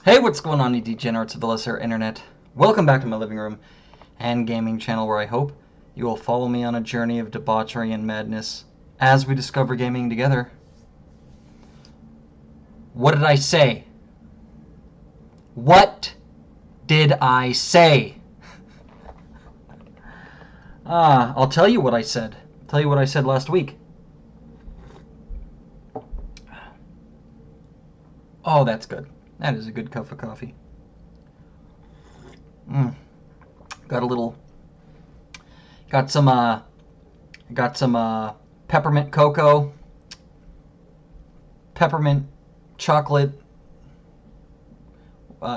Hey, what's going on, you degenerates of the lesser internet? Welcome back to my living room and gaming channel, where I hope you will follow me on a journey of debauchery and madness as we discover gaming together. What did I say? What did I say? I'll tell you what I said. I'll tell you what I said last week. Oh, that's good. That is a good cup of coffee. Got some peppermint cocoa, peppermint chocolate,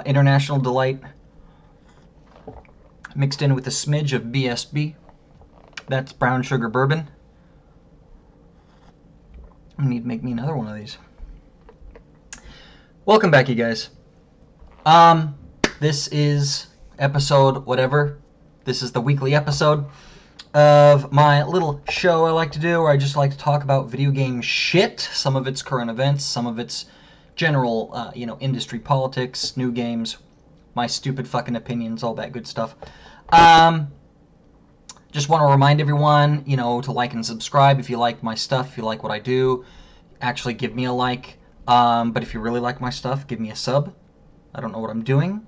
International Delight, mixed in with a smidge of BSB. That's brown sugar bourbon. I need to make me another one of these. Welcome back, you guys. This is episode whatever. This is the weekly episode of my little show I like to do, where I just like to talk about video game shit. Some of it's current events, some of it's general, industry politics, new games, my stupid fucking opinions, all that good stuff. Just want to remind everyone, to like and subscribe if you like my stuff, if you like what I do. Actually, give me a like. But if you really like my stuff, give me a sub. I don't know what I'm doing.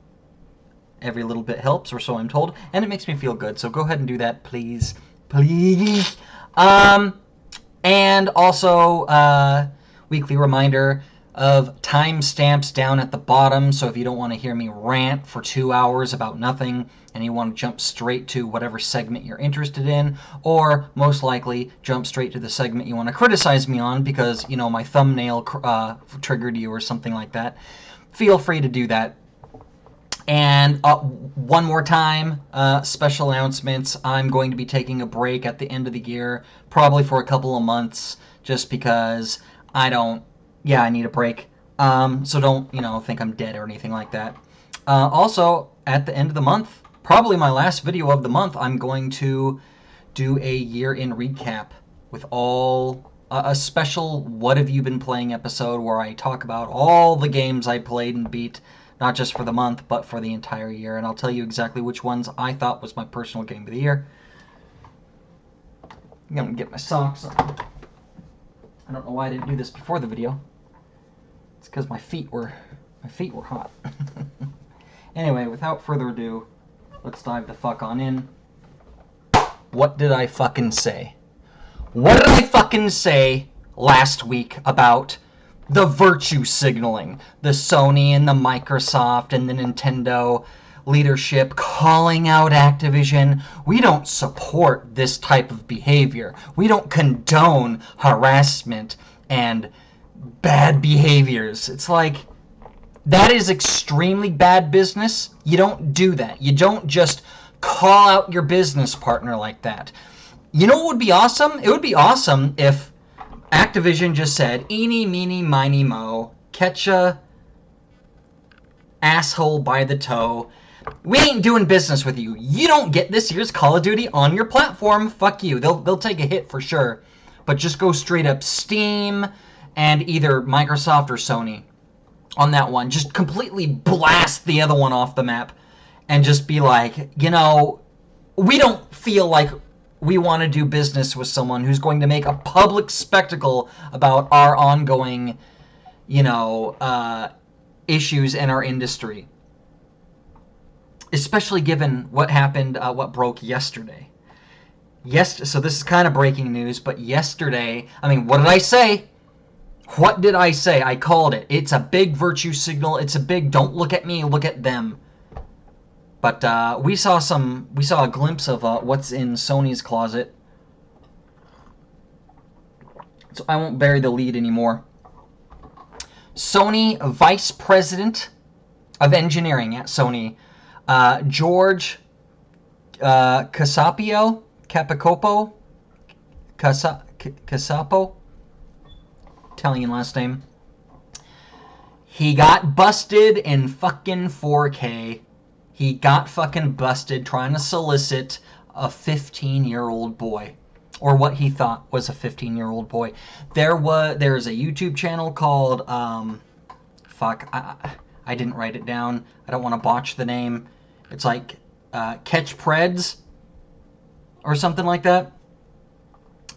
Every little bit helps, or so I'm told, and it makes me feel good. So go ahead and do that, please. Please. And also, weekly reminder of timestamps down at the bottom. So if you don't want to hear me rant for 2 hours about nothing, and you want to jump straight to whatever segment you're interested in, or most likely jump straight to the segment you want to criticize me on because, my thumbnail triggered you or something like that, feel free to do that. And one more time, special announcements. I'm going to be taking a break at the end of the year, probably for a couple of months, just because I need a break. So don't, think I'm dead or anything like that. Also, at the end of the month, probably my last video of the month, I'm going to do a year-in recap with a special What Have You Been Playing episode, where I talk about all the games I played and beat, not just for the month, but for the entire year. And I'll tell you exactly which ones I thought was my personal game of the year. I'm going to get my socks on. I don't know why I didn't do this before the video. It's because my feet were hot. Anyway, without further ado, let's dive the fuck on in. What did I fucking say? What did I fucking say last week about the virtue signaling? The Sony and the Microsoft and the Nintendo leadership calling out Activision. We don't support this type of behavior. We don't condone harassment and bad behaviors. It's like, that is extremely bad business. You don't do that. You don't just call out your business partner like that. You know what would be awesome? It would be awesome if Activision just said, eeny, meeny, miny, mo, catch a asshole by the toe. We ain't doing business with you. You don't get this year's Call of Duty on your platform. Fuck you. They'll take a hit for sure. But just go straight up Steam and either Microsoft or Sony on that one. Just completely blast the other one off the map and just be like, we don't feel like we want to do business with someone who's going to make a public spectacle about our ongoing, issues in our industry. Especially given what happened, what broke yesterday. So this is kind of breaking news, but yesterday, what did I say? What did I say? I called it. It's a big virtue signal. It's a big don't look at me, look at them. But we saw a glimpse of what's in Sony's closet. So I won't bury the lead anymore. Sony Vice President of Engineering at Sony, George Casapo, Italian last name. He got busted in fucking 4K. He got fucking busted trying to solicit a 15-year-old boy. Or what he thought was a 15-year-old boy. There's a YouTube channel called, I I didn't write it down. I don't want to botch the name. It's like Catch Prez or something like that.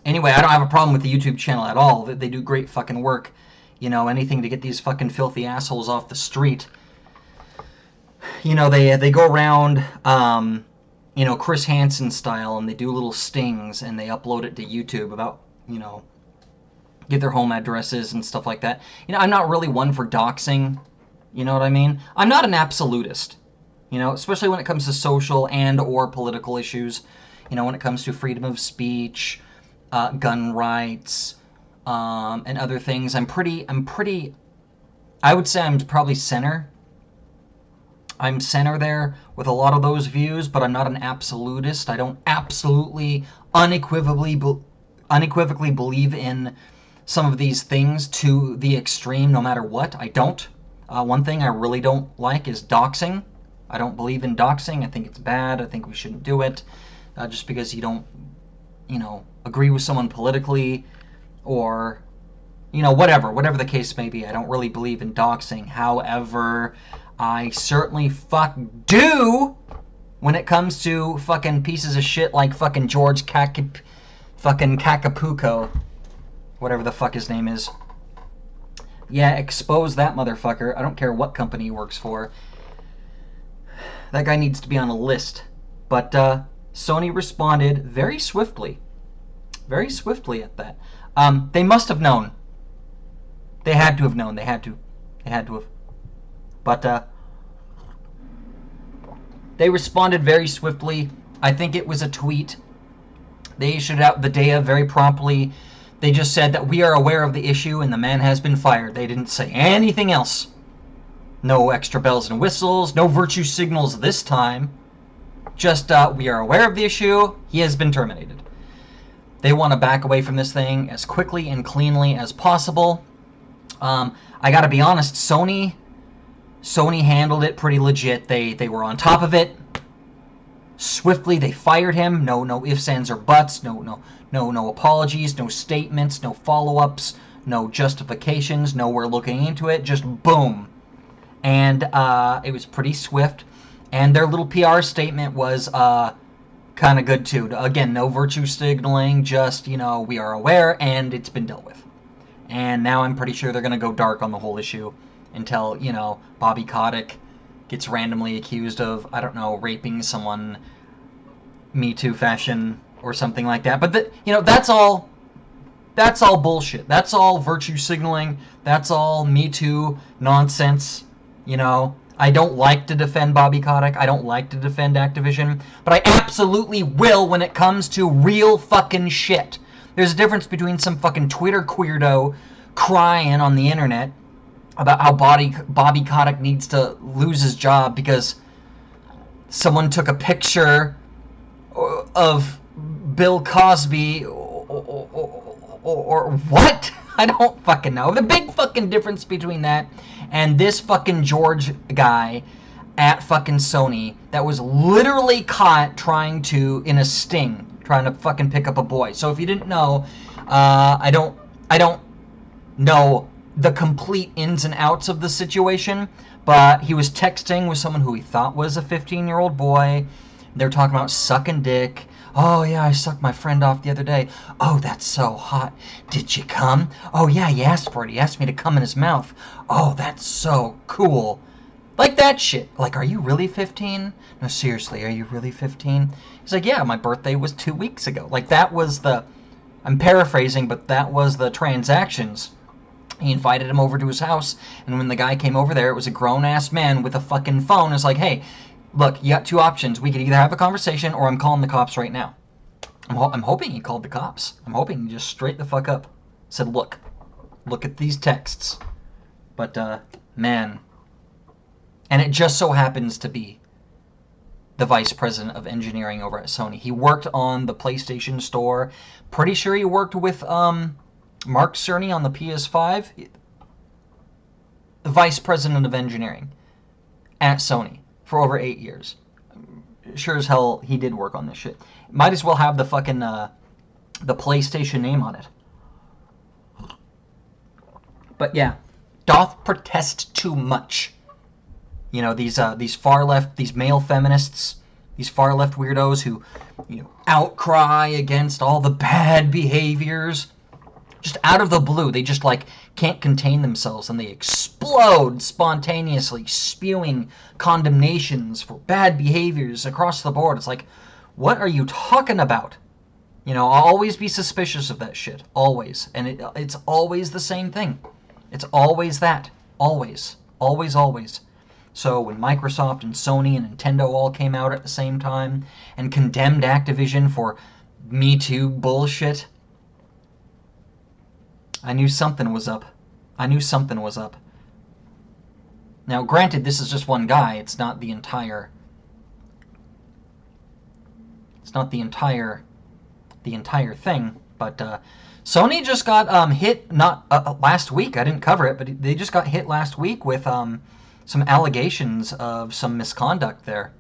Anyway, I don't have a problem with the YouTube channel at all. They do great fucking work. You know, anything to get these fucking filthy assholes off the street. You know, they go around, you know, Chris Hansen style, and they do little stings, and they upload it to YouTube about, you know, get their home addresses and stuff like that. You know, I'm not really one for doxing. You know what I mean? I'm not an absolutist. You know, especially when it comes to social and or political issues. You know, when it comes to freedom of speech, gun rights, and other things. I would say I'm probably center. I'm center there with a lot of those views, but I'm not an absolutist. I don't absolutely, unequivocally believe in some of these things to the extreme, no matter what. I don't. One thing I really don't like is doxing. I don't believe in doxing. I think it's bad. I think we shouldn't do it. Just because you don't, you know, agree with someone politically, or, you know, whatever the case may be. I don't really believe in doxing. However, I certainly do when it comes to fucking pieces of shit like fucking George Cacapuco, whatever the fuck his name is. Yeah, expose that motherfucker. I don't care what company he works for. That guy needs to be on a list. But Sony responded very swiftly. Very swiftly at that. They must have known. They had to have known. They had to have. But they responded very swiftly. I think it was a tweet. They issued out the day of very promptly. They just said that we are aware of the issue and the man has been fired. They didn't say anything else. No extra bells and whistles. No virtue signals this time. Just, we are aware of the issue. He has been terminated. They want to back away from this thing as quickly and cleanly as possible. I gotta be honest, Sony handled it pretty legit. They were on top of it. Swiftly, they fired him. No ifs, ands, or buts. No apologies. No statements. No follow-ups. No justifications. No, we're looking into it. Just boom. And it was pretty swift. And their little PR statement was kind of good too. Again, no virtue signaling. Just, you know, we are aware and it's been dealt with. And now I'm pretty sure they're going to go dark on the whole issue until, you know, Bobby Kotick gets randomly accused of, I don't know, raping someone Me Too fashion or something like that. But, you know, that's all bullshit. That's all virtue signaling. That's all Me Too nonsense, you know. I don't like to defend Bobby Kotick. I don't like to defend Activision. But I absolutely will when it comes to real fucking shit. There's a difference between some fucking Twitter queerdo crying on the internet about how Bobby Kotick needs to lose his job because someone took a picture of Bill Cosby or what? I don't fucking know. The big fucking difference between that and this fucking George guy at fucking Sony that was literally caught trying to, in a sting, trying to fucking pick up a boy. So if you didn't know, I don't know the complete ins and outs of the situation, but he was texting with someone who he thought was a 15-year-old boy. They were talking about sucking dick. Oh, yeah, I sucked my friend off the other day. Oh, that's so hot. Did you come? Oh, yeah, he asked for it. He asked me to come in his mouth. Oh, that's so cool. Like that shit. Like, are you really 15? No, seriously, are you really 15? He's like, yeah, my birthday was 2 weeks ago. Like, that was the... I'm paraphrasing, but that was the transactions. He invited him over to his house, and when the guy came over there, it was a grown-ass man with a fucking phone. It's like, hey, look, you got two options. We could either have a conversation, or I'm calling the cops right now. I'm hoping he called the cops. I'm hoping he just straight the fuck up. Said, look at these texts. But, man. And it just so happens to be the vice president of engineering over at Sony. He worked on the PlayStation Store. Pretty sure he worked with, Mark Cerny on the PS5. The vice president of engineering at Sony for over 8 years. Sure as hell he did work on this shit. Might as well have the fucking, the PlayStation name on it. But yeah, doth protest too much. You know, these far left, these male feminists, these far left weirdos who, outcry against all the bad behaviors. Just out of the blue, they just like can't contain themselves and they explode spontaneously, spewing condemnations for bad behaviors across the board. It's like, what are you talking about? I'll always be suspicious of that shit. Always. And it's always the same thing. It's always that. Always. Always, always. So when Microsoft and Sony and Nintendo all came out at the same time and condemned Activision for Me Too bullshit, I knew something was up. I knew something was up. Now, granted, this is just one guy. It's not the entire... It's not the entire thing. But Sony just got hit, not last week. I didn't cover it, but they just got hit last week with some allegations of some misconduct there.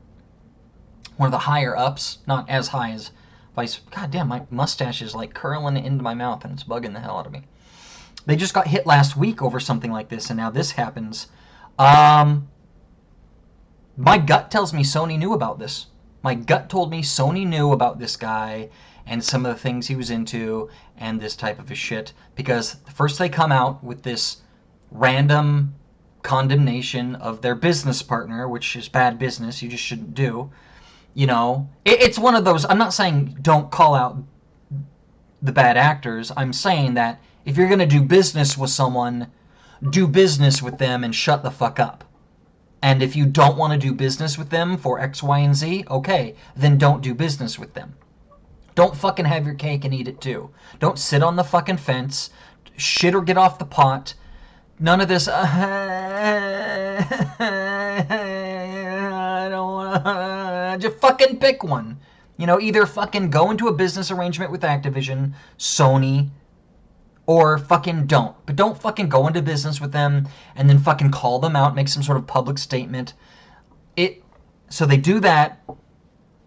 One of the higher ups, not as high as vice... God damn, my mustache is like curling into my mouth and it's bugging the hell out of me. They just got hit last week over something like this, and now this happens. My gut tells me Sony knew about this. My gut told me Sony knew about this guy and some of the things he was into and this type of a shit. Because first they come out with this random condemnation of their business partner, which is bad business, you just shouldn't do. It's one of those... I'm not saying don't call out the bad actors. I'm saying that if you're going to do business with someone, do business with them and shut the fuck up. And if you don't want to do business with them for X, Y, and Z, okay, then don't do business with them. Don't fucking have your cake and eat it too. Don't sit on the fucking fence, shit or get off the pot. None of this, I don't want to, just fucking pick one. Either fucking go into a business arrangement with Activision, Sony, or fucking don't. But don't fucking go into business with them and then fucking call them out, make some sort of public statement. So they do that,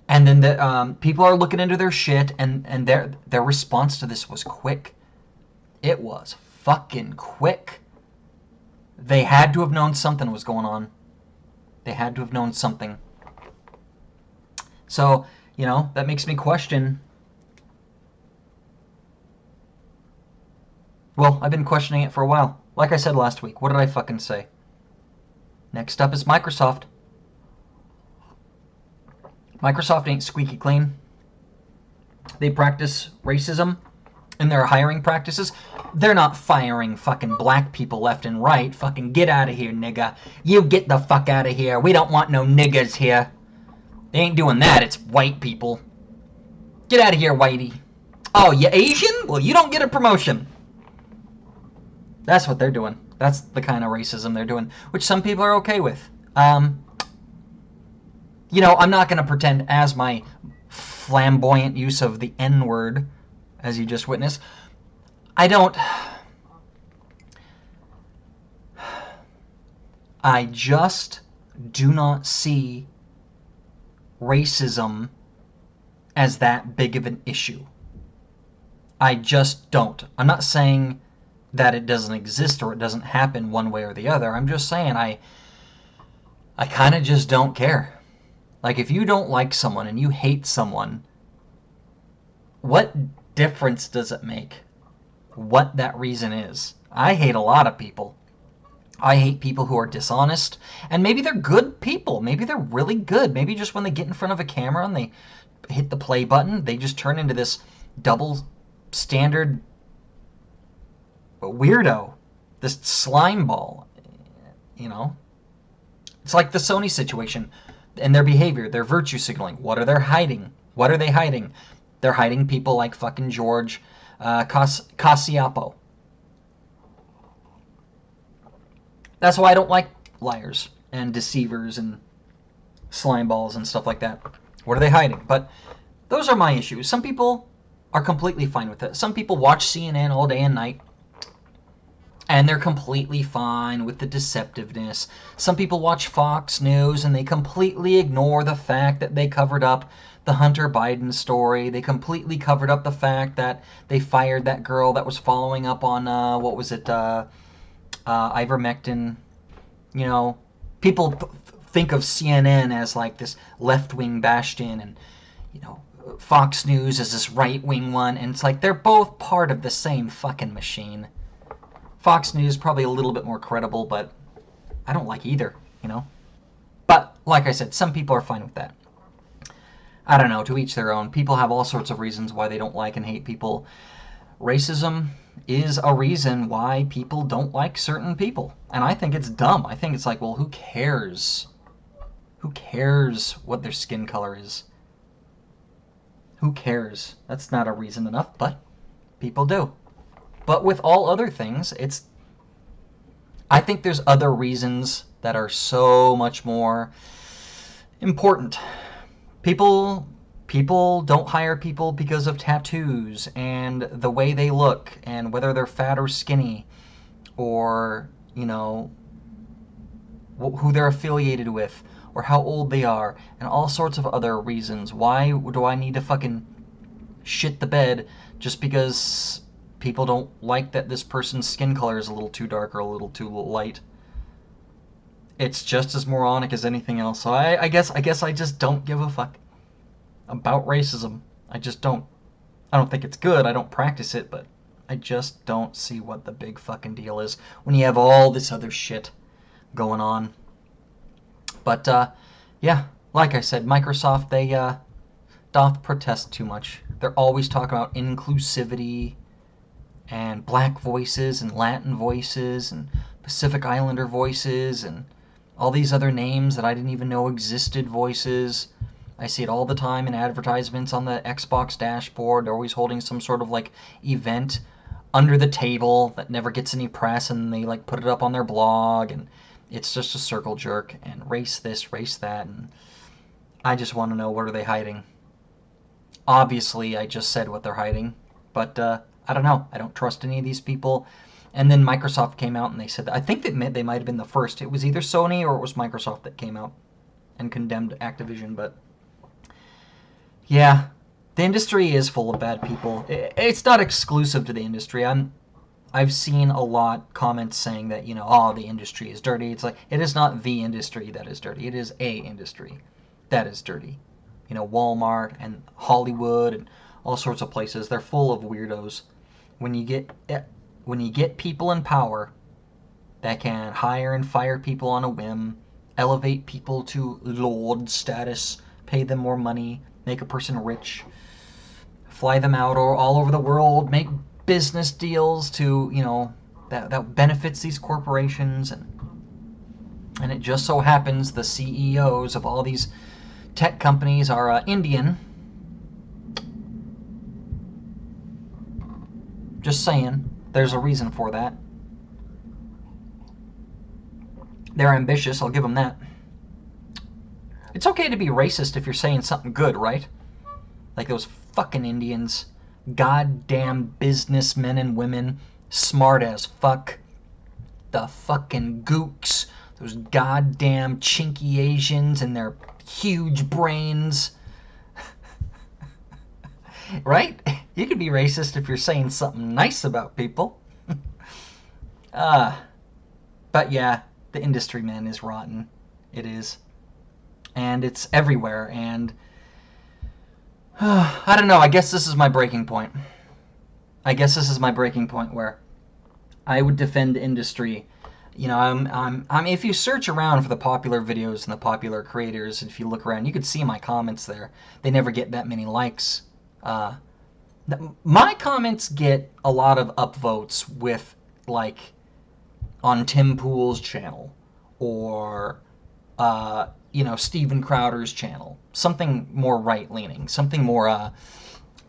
and then the people are looking into their shit, and their response to this was quick. It was fucking quick. They had to have known something was going on. They had to have known something. So, that makes me question... Well, I've been questioning it for a while. Like I said last week, what did I fucking say? Next up is Microsoft. Microsoft ain't squeaky clean. They practice racism in their hiring practices. They're not firing fucking black people left and right. Fucking get out of here, nigga. You get the fuck out of here. We don't want no niggas here. They ain't doing that. It's white people. Get out of here, whitey. Oh, you Asian? Well, you don't get a promotion. That's what they're doing. That's the kind of racism they're doing, which some people are okay with. I'm not going to pretend as my flamboyant use of the N-word, as you just witnessed. I just do not see racism as that big of an issue. I just don't. I'm not saying that it doesn't exist or it doesn't happen one way or the other. I'm just saying I kind of just don't care. Like, if you don't like someone and you hate someone, what difference does it make what that reason is? I hate a lot of people. I hate people who are dishonest, and maybe they're good people. Maybe they're really good. Maybe just when they get in front of a camera and they hit the play button, they just turn into this double standard weirdo, this slime ball. It's like the Sony situation and their behavior, their virtue signaling. What are they hiding? What are they hiding? They're hiding people like fucking George Cassiapo. That's why I don't like liars and deceivers and slime balls and stuff like that. What are they hiding? But those are my issues. Some people are completely fine with it. Some people watch CNN all day and night, and they're completely fine with the deceptiveness. Some people watch Fox News and they completely ignore the fact that they covered up the Hunter Biden story. They completely covered up the fact that they fired that girl that was following up on, ivermectin. People think of CNN as like this left-wing bastion, and you know, Fox News as this right-wing one, and it's like they're both part of the same fucking machine. Fox News is probably a little bit more credible, but I don't like either, you know? But, like I said, some people are fine with that. I don't know, to each their own. People have all sorts of reasons why they don't like and hate people. Racism is a reason why people don't like certain people. And I think it's dumb. I think it's like, well, who cares? Who cares what their skin color is? Who cares? That's not a reason enough, but people do. But with all other things, I think there's other reasons that are so much more important. People don't hire people because of tattoos and the way they look and whether they're fat or skinny, or, you know, who they're affiliated with or how old they are, and all sorts of other reasons. Why do I need to fucking shit the bed just because people don't like that this person's skin color is a little too dark or a little too light? It's just as moronic as anything else. So I guess I just don't give a fuck about racism. I just don't. I don't think it's good. I don't practice it, but I just don't see what the big fucking deal is when you have all this other shit going on. But yeah, like I said, Microsoft, they doth protest too much. They're always talking about inclusivity and black voices and Latin voices and Pacific Islander voices and all these other names that I didn't even know existed voices. I see it all the time in advertisements on the Xbox dashboard. They're always holding some sort of like event under the table that never gets any press, and they like put it up on their blog, and it's just a circle jerk and race this, race that, and I just want to know, what are they hiding? Obviously, I just said what they're hiding, but I don't know. I don't trust any of these people. And then Microsoft came out and they said that, I think they might have been the first. It was either Sony or it was Microsoft that came out and condemned Activision, but yeah, the industry is full of bad people. It's not exclusive to the industry. I've seen a lot comments saying that, you know, oh, the industry is dirty. It's like, it is not the industry that is dirty. It is a industry that is dirty. You know, Walmart and Hollywood and all sorts of places, they're full of weirdos. When you get people in power that can hire and fire people on a whim, elevate people to lord status, pay them more money, make a person rich, fly them out or all over the world, make business deals to, you know, that benefits these corporations, and it just so happens the CEOs of all these tech companies are Indian. Just saying, there's a reason for that. They're ambitious, I'll give them that. It's okay to be racist if you're saying something good, right? Like those fucking Indians. Goddamn businessmen and women. Smart as fuck. The fucking gooks. Those goddamn chinky Asians and their huge brains. Right? You can be racist if you're saying something nice about people. But yeah, the industry, man, is rotten. It is. And it's everywhere, and I don't know, I guess this is my breaking point. I guess this is my breaking point where I would defend the industry. You know, I'm if you search around for the popular videos and the popular creators, if you look around, you could see my comments there. They never get that many likes. My comments get a lot of upvotes with, like, on Tim Pool's channel, or you know, Steven Crowder's channel. Something more right-leaning, something more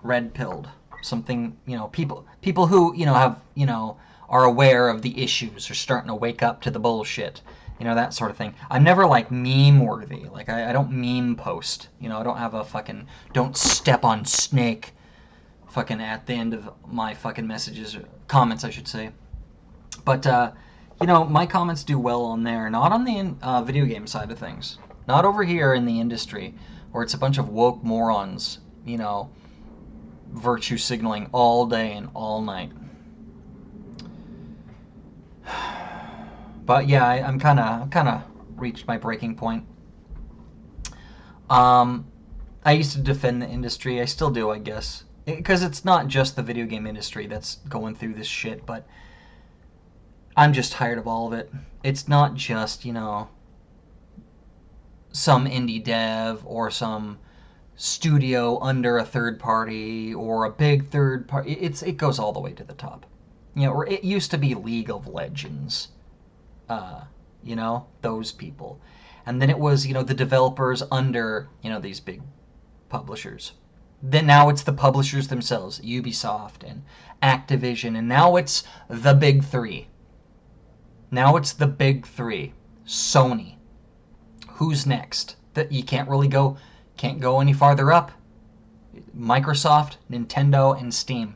red-pilled, something, you know, people who, you know, have, you know, are aware of the issues, are starting to wake up to the bullshit, you know, that sort of thing. I'm never, like, meme-worthy. Like, I don't meme post, you know, I don't have a fucking don't step on snake fucking at the end of my fucking messages, or comments, I should say. But, you know, my comments do well on there, not on the video game side of things. Not over here in the industry, where it's a bunch of woke morons, you know, virtue signaling all day and all night. But yeah, I'm kind of reached my breaking point. I used to defend the industry. I still do, I guess. Because it's not just the video game industry that's going through this shit, but I'm just tired of all of it. It's not just, some indie dev or some studio under a third party or a big third party. It goes all the way to the top. Or it used to be League of Legends. Those people. And then it was, the developers under, these big publishers. Then now it's the publishers themselves, Ubisoft and Activision, and now it's the big three. Now it's the big three. Sony. Who's next? That you can't go any farther up. Microsoft, Nintendo, and Steam.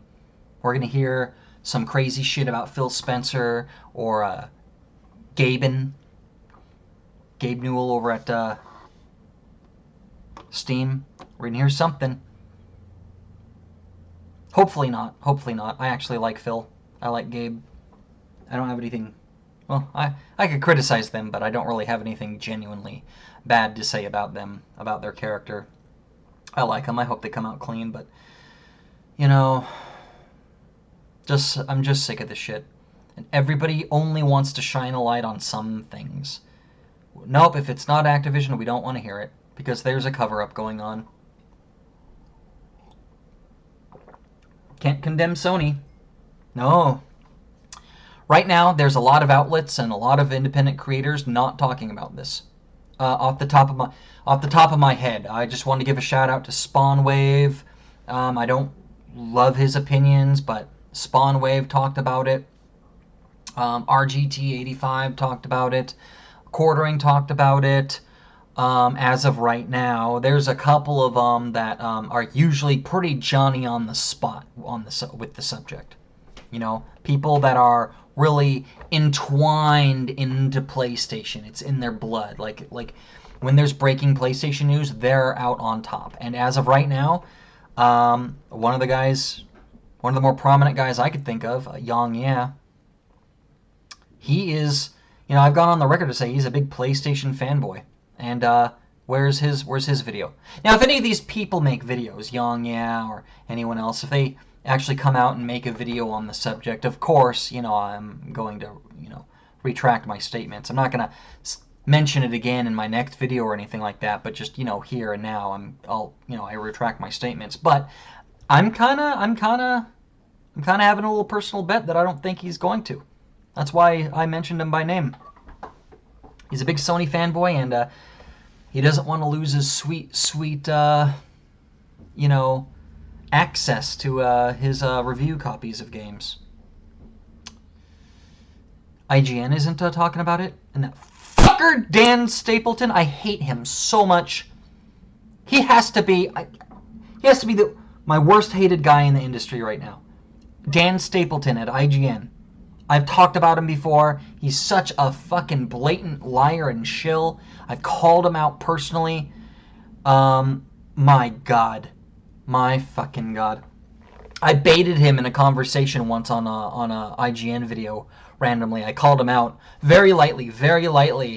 We're gonna hear some crazy shit about Phil Spencer or Gabe Newell over at Steam. We're gonna hear something. Hopefully not. Hopefully not. I actually like Phil. I like Gabe. I don't have anything... Well, I could criticize them, but I don't really have anything genuinely bad to say about them, about their character. I like them. I hope they come out clean, but... I'm just sick of this shit. And everybody only wants to shine a light on some things. Nope, if it's not Activision, we don't want to hear it. Because there's a cover-up going on. Can't condemn Sony. No. Right now, there's a lot of outlets and a lot of independent creators not talking about this. Off the top of my head, I just want to give a shout out to Spawnwave. I don't love his opinions, but Spawnwave talked about it. RGT85 talked about it. Quartering talked about it. As of right now, there's a couple of them that are usually pretty Johnny on the spot with the subject. People that are really entwined into PlayStation. It's in their blood. Like when there's breaking PlayStation news, they're out on top. And as of right now, one of the more prominent guys I could think of, Yang Yeah, he is. I've gone on the record to say he's a big PlayStation fanboy. And where's his video? Now, if any of these people make videos, Yang Yeah or anyone else, if they actually come out and make a video on the subject, of course, I'm going to, retract my statements. I'm not going to mention it again in my next video or anything like that, but just, here and now, I retract my statements. But I'm kind of having a little personal bet that I don't think he's going to. That's why I mentioned him by name. He's a big Sony fanboy, and he doesn't want to lose his sweet, access to his review copies of games. IGN isn't talking about it, and that fucker Dan Stapleton, I hate him so much. He has to be my worst hated guy in the industry right now. Dan Stapleton at IGN. I've talked about him before. He's such a fucking blatant liar and shill. I've called him out personally. My God. My fucking God. I baited him in a conversation once on a IGN video randomly. I called him out very lightly,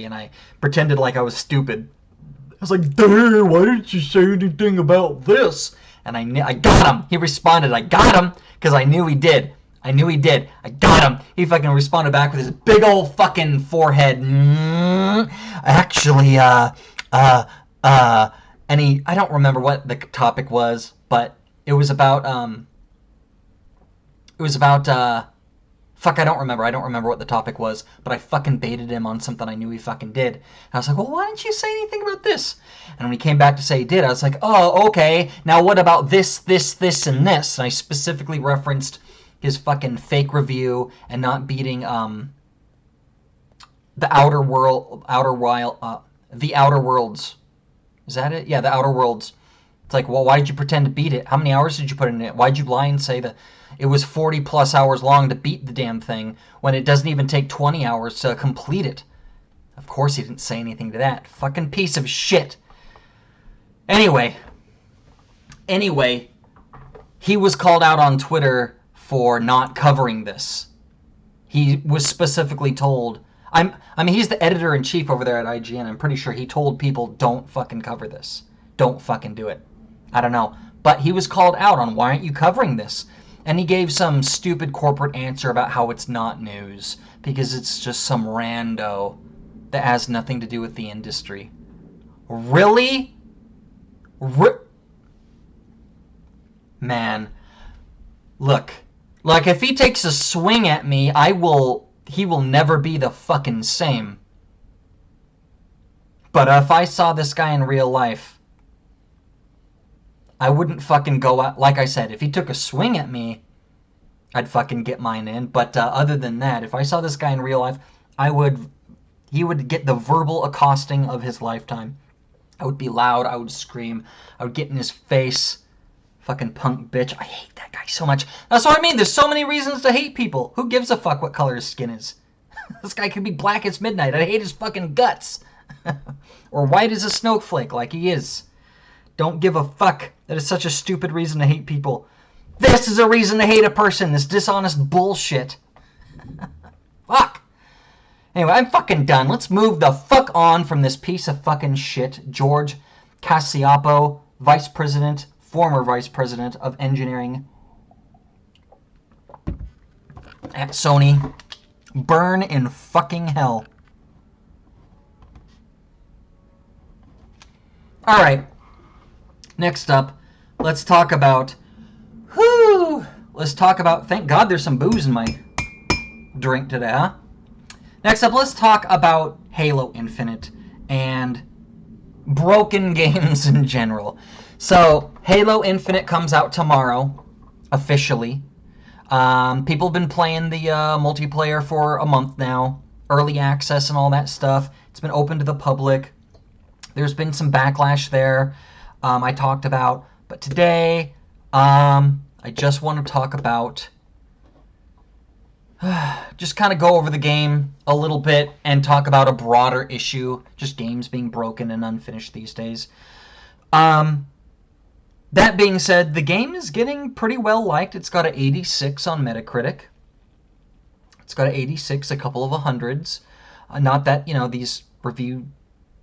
and I pretended like I was stupid. I was like, "Dude, why didn't you say anything about this?" And I got him. He responded, "I got him," because I knew he did. I got him. He fucking responded back with his big old fucking forehead. Actually, and I don't remember what the topic was, but it was about, fuck, I don't remember what the topic was, but I fucking baited him on something I knew he fucking did. And I was like, well, why didn't you say anything about this? And when he came back to say he did, I was like, oh, okay, now what about this, and this? And I specifically referenced his fucking fake review and not beating the Outer Worlds. Is that it? Yeah, the Outer Worlds. It's like, well, why did you pretend to beat it? How many hours did you put in it? Why'd you lie and say that it was 40 plus hours long to beat the damn thing when it doesn't even take 20 hours to complete it? Of course he didn't say anything to that. Fucking piece of shit. Anyway, he was called out on Twitter for not covering this. He was specifically told, I mean, he's the editor-in-chief over there at IGN. I'm pretty sure he told people, don't fucking cover this. don't fucking do it. I don't know. But he was called out on, why aren't you covering this? And he gave some stupid corporate answer about how it's not news, because it's just some rando that has nothing to do with the industry. Really? Man. Look. Like, if he takes a swing at me, he will never be the fucking same. But if I saw this guy in real life, I wouldn't fucking go out. Like I said, if he took a swing at me, I'd fucking get mine in. But other than that, if I saw this guy in real life, he would get the verbal accosting of his lifetime. I would be loud. I would scream. I would get in his face. Fucking punk bitch. I hate that guy so much. That's what I mean. There's so many reasons to hate people. Who gives a fuck what color his skin is? This guy could be black as midnight. I hate his fucking guts. Or white as a snowflake like he is. Don't give a fuck. That is such a stupid reason to hate people. This is a reason to hate a person. This dishonest bullshit. Fuck. Anyway, I'm fucking done. Let's move the fuck on from this piece of fucking shit. George Cassiapo, former Vice President of Engineering at Sony. Burn in fucking hell. Alright. Next up, let's talk about... Thank God there's some booze in my drink today, huh? Next up, let's talk about Halo Infinite and broken games in general. So, Halo Infinite comes out tomorrow, officially. People have been playing the multiplayer for a month now. Early access and all that stuff. It's been open to the public. There's been some backlash there. I talked about. But today, I just want to talk about... just kind of go over the game a little bit and talk about a broader issue. Just games being broken and unfinished these days. That being said, the game is getting pretty well liked. It's got an 86 on Metacritic. It's got an 86, a couple of hundreds. Not that, these review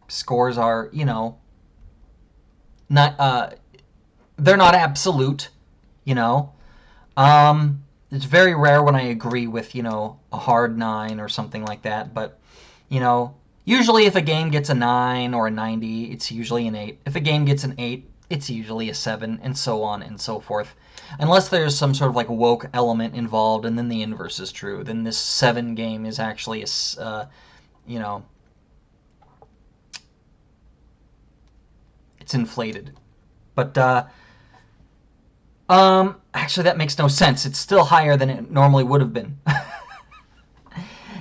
scores are, not, they're not absolute, It's very rare when I agree with, a hard 9 or something like that. But, usually if a game gets a 9 or a 90, it's usually an 8. If a game gets an 8, it's usually a 7, and so on and so forth. Unless there's some sort of like woke element involved, and then the inverse is true. Then this 7 game is actually a, it's inflated. But, actually that makes no sense. It's still higher than it normally would have been.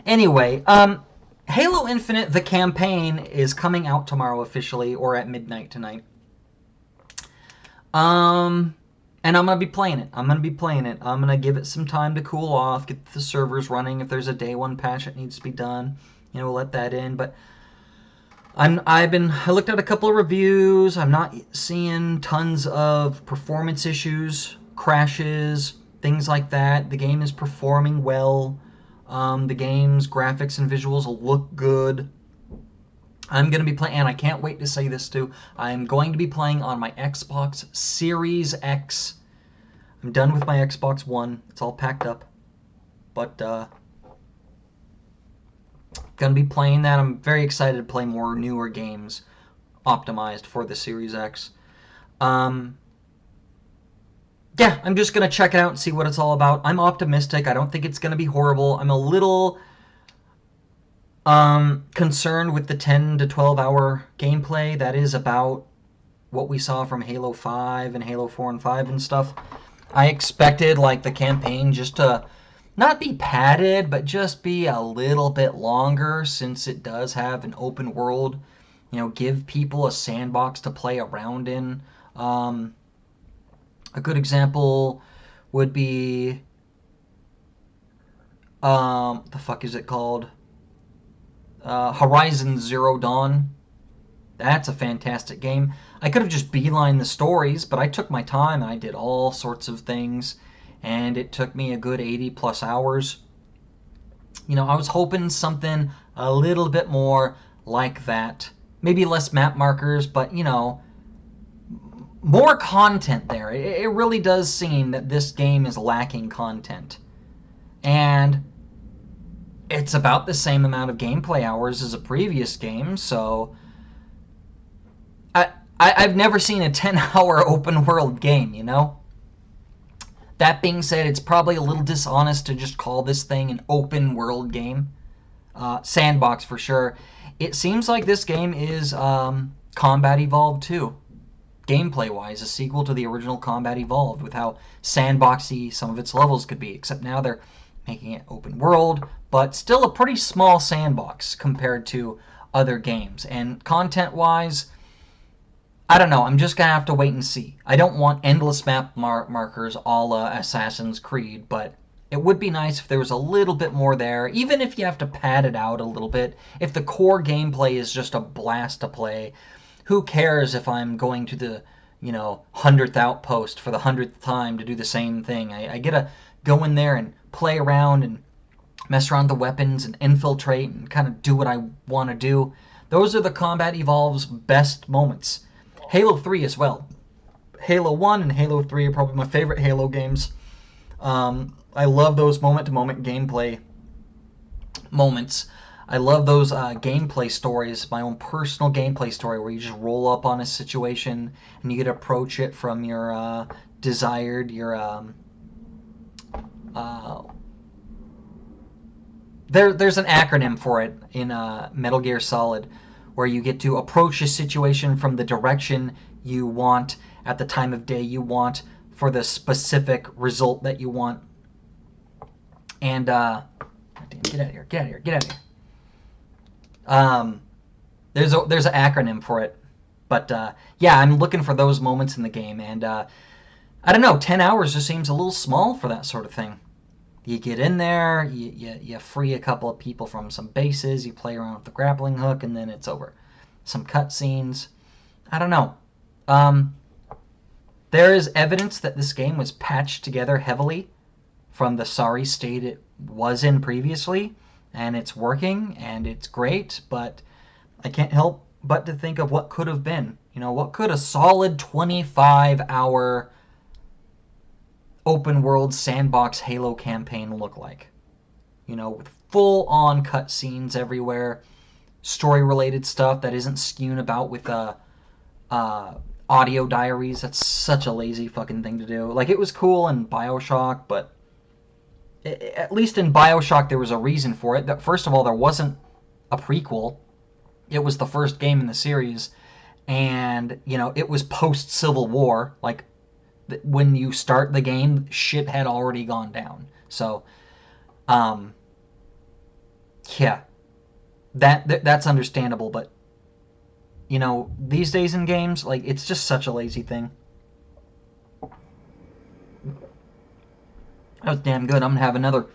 Anyway, Halo Infinite, the campaign, is coming out tomorrow officially, or at midnight tonight. And I'm going to be playing it. I'm going to give it some time to cool off, get the servers running. If there's a day 1 patch that needs to be done, let that in. But I looked at a couple of reviews. I'm not seeing tons of performance issues, crashes, things like that. The game is performing well. The game's graphics and visuals look good. I'm going to be playing, and I can't wait to say this too, I'm going to be playing on my Xbox Series X. I'm done with my Xbox One. It's all packed up. But, going to be playing that. I'm very excited to play more newer games optimized for the Series X. Yeah, I'm just going to check it out and see what it's all about. I'm optimistic. I don't think it's going to be horrible. I'm a little... concerned with the 10 to 12 hour gameplay. That is about what we saw from Halo 5 and Halo 4 and 5 and stuff. I expected like the campaign just to not be padded, but just be a little bit longer, since it does have an open world. Give people a sandbox to play around in. A good example would be what the fuck is it called? Horizon Zero Dawn. That's a fantastic game. I could have just beelined the stories, but I took my time and I did all sorts of things, and it took me a good 80 plus hours. I was hoping something a little bit more like that. Maybe less map markers, but more content there. It really does seem that this game is lacking content. And it's about the same amount of gameplay hours as a previous game, so I've never seen a 10-hour open world game, you know? That being said, it's probably a little dishonest to just call this thing an open world game. Sandbox for sure. It seems like this game is Combat Evolved 2. Gameplay-wise, a sequel to the original Combat Evolved, with how sandboxy some of its levels could be, except now they're making it open world, but still a pretty small sandbox compared to other games. And content-wise, I don't know, I'm just going to have to wait and see. I don't want endless map markers a la Assassin's Creed, but it would be nice if there was a little bit more there, even if you have to pad it out a little bit. If the core gameplay is just a blast to play, who cares if I'm going to the, 100th outpost for the 100th time to do the same thing? I get to go in there and play around and mess around with the weapons and infiltrate and kind of do what I want to do. Those are the Combat Evolve's best moments. Halo 3 as well. Halo 1 and Halo 3 are probably my favorite Halo games. I love those moment-to-moment gameplay moments. I love those gameplay stories, my own personal gameplay story, where you just roll up on a situation and you get to approach it from your desired, there's an acronym for it in Metal Gear Solid, where you get to approach a situation from the direction you want, at the time of day you want, for the specific result that you want. And, get out of here, get out of here, get out of here. There's an acronym for it, but yeah, I'm looking for those moments in the game, and I don't know, 10 hours just seems a little small for that sort of thing. You get in there, you free a couple of people from some bases, you play around with the grappling hook, and then it's over. Some cutscenes. I don't know. There is evidence that this game was patched together heavily from the sorry state it was in previously, and it's working, and it's great, but I can't help but to think of what could have been. What could a solid 25-hour open world sandbox Halo campaign look like? With full-on cutscenes everywhere, story-related stuff that isn't skewed about with audio diaries. That's such a lazy fucking thing to do. Like, it was cool in BioShock, but at least in BioShock there was a reason for it. That first of all, there wasn't a prequel. It was the first game in the series, and it was post Civil War. Like, when you start the game, shit had already gone down. So yeah, that's understandable, but these days in games, like, it's just such a lazy thing. That was damn good. I'm gonna have another.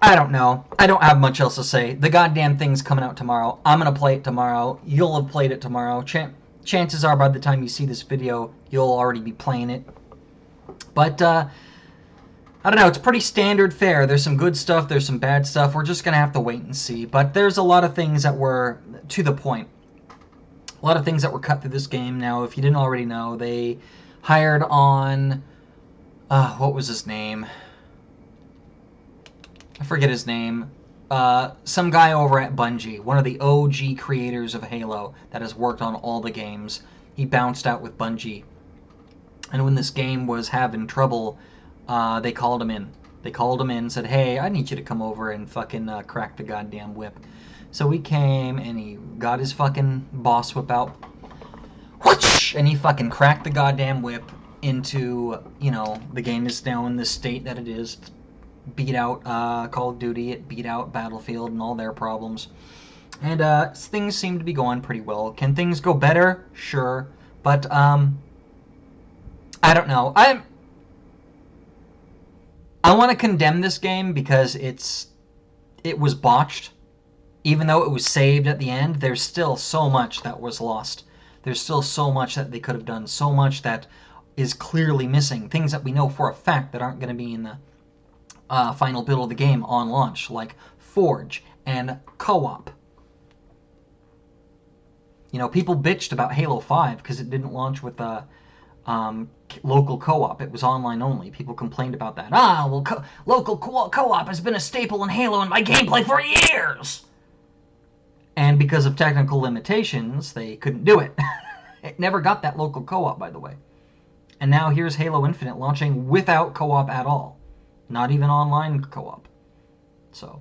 I don't know. I don't have much else to say. The goddamn thing's coming out tomorrow. I'm gonna play it tomorrow. You'll have played it tomorrow. Chances are, by the time you see this video, you'll already be playing it. But I don't know. It's pretty standard fare. There's some good stuff. There's some bad stuff. We're just gonna have to wait and see. But there's a lot of things that were to the point. A lot of things that were cut through this game. Now, if you didn't already know, they hired on... what was his name? I forget his name. Some guy over at Bungie, one of the OG creators of Halo that has worked on all the games. He bounced out with Bungie. And when this game was having trouble, they called him in. They called him in and said, hey, I need you to come over and fucking crack the goddamn whip. So he came, and he got his fucking boss whip out. Whoosh! And he fucking cracked the goddamn whip into, the game is now in the state that it is. Beat out Call of Duty, it beat out Battlefield and all their problems. And things seem to be going pretty well. Can things go better? Sure. But, I don't know. I want to condemn this game because it was botched. Even though it was saved at the end, there's still so much that was lost. There's still so much that they could have done. So much that is clearly missing. Things that we know for a fact that aren't going to be in the final build of the game on launch, like Forge and co-op. You know, people bitched about Halo 5 because it didn't launch with a local co-op. It was online only. People complained about that. Well, local co-op has been a staple in Halo in my gameplay for years! And because of technical limitations, they couldn't do it. It never got that local co-op, by the way. And now here's Halo Infinite launching without co-op at all. Not even online co-op. So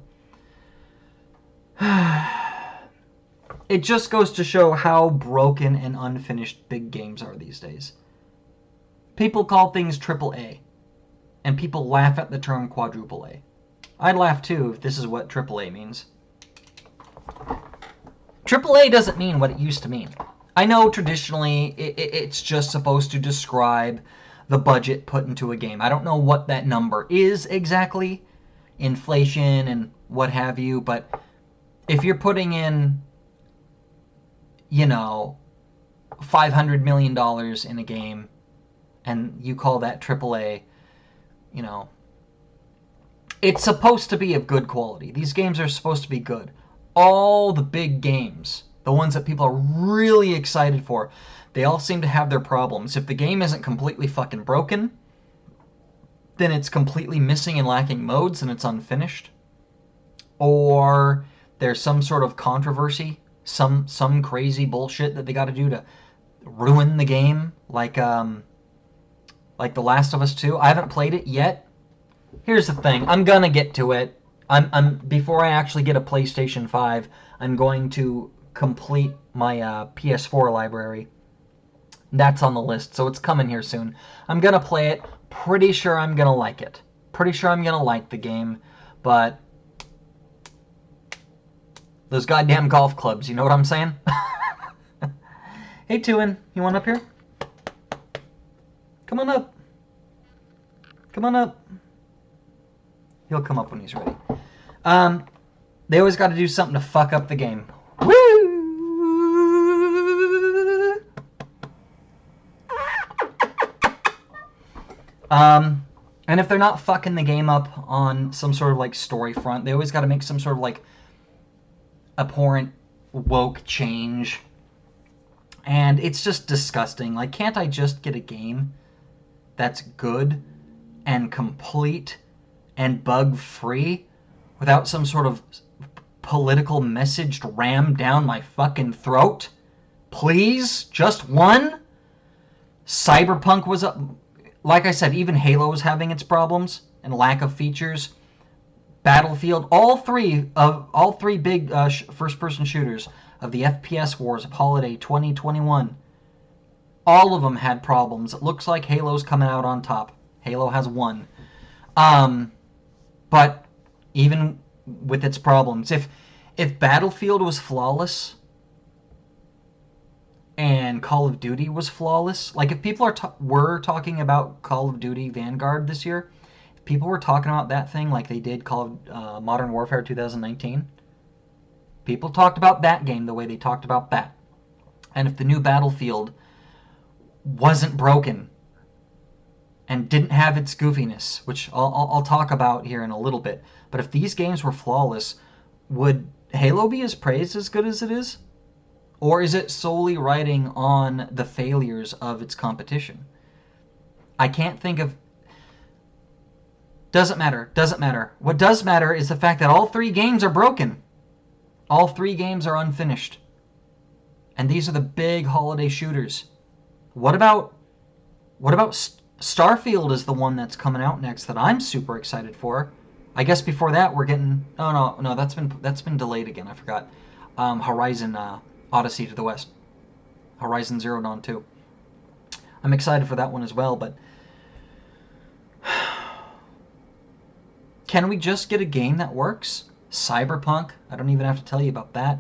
it just goes to show how broken and unfinished big games are these days. People call things AAA, and people laugh at the term quadruple A. I'd laugh too if this is what AAA means. AAA doesn't mean what it used to mean. I know traditionally it's just supposed to describe the budget put into a game. I don't know what that number is exactly, inflation and what have you, but if you're putting in, you know, $500 million in a game and you call that AAA, you know, it's supposed to be of good quality. These games are supposed to be good. All the big games, the ones that people are really excited for, they all seem to have their problems. If the game isn't completely fucking broken, then it's completely missing and lacking modes and it's unfinished. Or there's some sort of controversy, some crazy bullshit that they got to do to ruin the game, like The Last of Us 2. I haven't played it yet. Here's the thing, I'm gonna get to it. I'm before I actually get a PlayStation 5, I'm going to complete my PS4 library. That's on the list, so it's coming here soon. I'm gonna play it. Pretty sure I'm gonna like it. Pretty sure I'm gonna like the game, but those goddamn golf clubs, you know what I'm saying? Hey, Tuin, you want up here? Come on up. Come on up. He'll come up when he's ready. They always got to do something to fuck up the game. Woo! And if they're not fucking the game up on some sort of like story front, they always got to make some sort of like abhorrent woke change. And it's just disgusting. Like, can't I just get a game that's good and complete and bug-free without some sort of political message rammed down my fucking throat? Please? Just one? Cyberpunk was up. Like I said, even Halo was having its problems and lack of features. Battlefield, all three big first-person shooters of the FPS wars of holiday 2021, all of them had problems. It looks like Halo's coming out on top. Halo has won. But even with its problems, if Battlefield was flawless and Call of Duty was flawless, like if people were talking about Call of Duty Vanguard this year, if people were talking about that thing like they did Call of Modern Warfare 2019, people talked about that game the way they talked about that. And if the new Battlefield wasn't broken and didn't have its goofiness, which I'll talk about here in a little bit, but if these games were flawless, would Halo be as praised as good as it is? Or is it solely riding on the failures of its competition? I can't think of... Doesn't matter. What does matter is the fact that all three games are broken. All three games are unfinished. And these are the big holiday shooters. What about Starfield is the one that's coming out next that I'm super excited for. I guess before that we're getting... Oh, no, that's been delayed again. I forgot. Horizon Odyssey to the West. Horizon Zero Dawn 2. I'm excited for that one as well, but... Can we just get a game that works? Cyberpunk? I don't even have to tell you about that.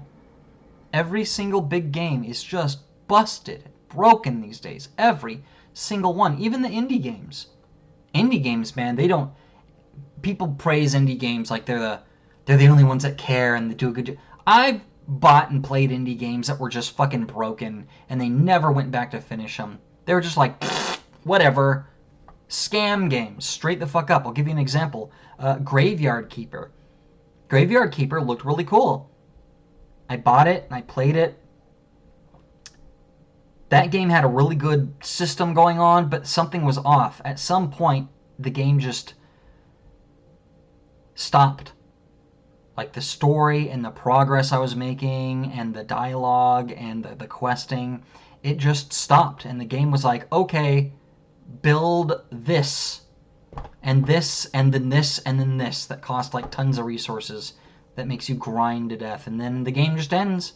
Every single big game is just busted, broken these days. Every single one. Even the indie games. Indie games, man, they don't... People praise indie games like they're the only ones that care and they do a good job. I've bought and played indie games that were just fucking broken and they never went back to finish them. They were just like, whatever. Scam games. Straight the fuck up. I'll give you an example. Graveyard Keeper. Graveyard Keeper looked really cool. I bought it and I played it. That game had a really good system going on, but something was off. At some point, the game just stopped. Like the story and the progress I was making and the dialogue and the questing, it just stopped. And the game was like, okay, build this and this and then this and then this that cost like tons of resources that makes you grind to death. And then the game just ends.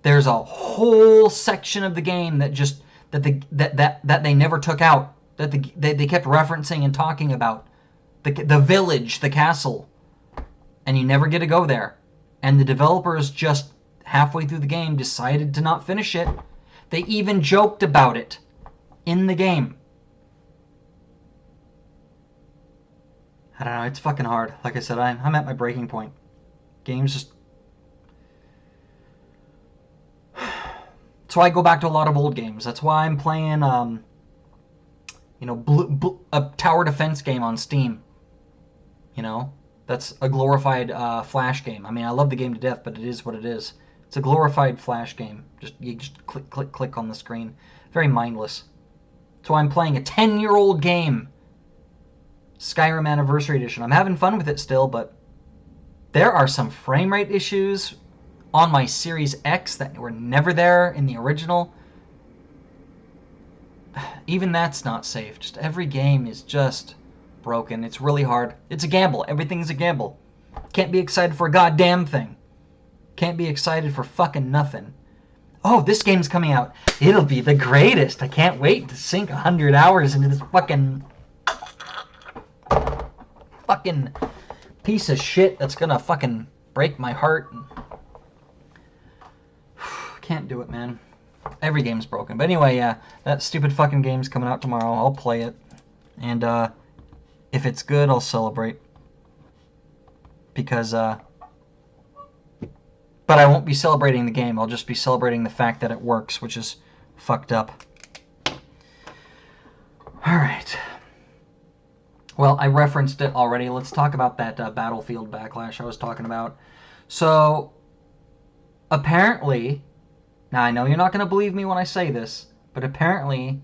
There's a whole section of the game that just that they never took out, that they kept referencing and talking about. The village, the castle. And you never get to go there. And the developers just halfway through the game decided to not finish it. They even joked about it in the game. I don't know, it's fucking hard. Like I said, I'm at my breaking point. Games just... So I go back to a lot of old games. That's why I'm playing, you know, a tower defense game on Steam. You know? That's a glorified Flash game. I mean, I love the game to death, but it is what it is. It's a glorified Flash game. You just click, click, click on the screen. Very mindless. So I'm playing a 10-year-old game. Skyrim Anniversary Edition. I'm having fun with it still, but there are some frame rate issues on my Series X that were never there in the original. Even that's not safe. Just every game is just... broken. It's really hard. It's a gamble. Everything's a gamble. Can't be excited for a goddamn thing. Can't be excited for fucking nothing. Oh, this game's coming out. It'll be the greatest. I can't wait to sink 100 hours into this fucking piece of shit that's gonna fucking break my heart. Can't do it, man. Every game's broken. But anyway, yeah, that stupid fucking game's coming out tomorrow. I'll play it. And, if it's good, I'll celebrate. Because, but I won't be celebrating the game. I'll just be celebrating the fact that it works, which is fucked up. Alright. Well, I referenced it already. Let's talk about that Battlefield backlash I was talking about. So, apparently, now I know you're not going to believe me when I say this, but apparently...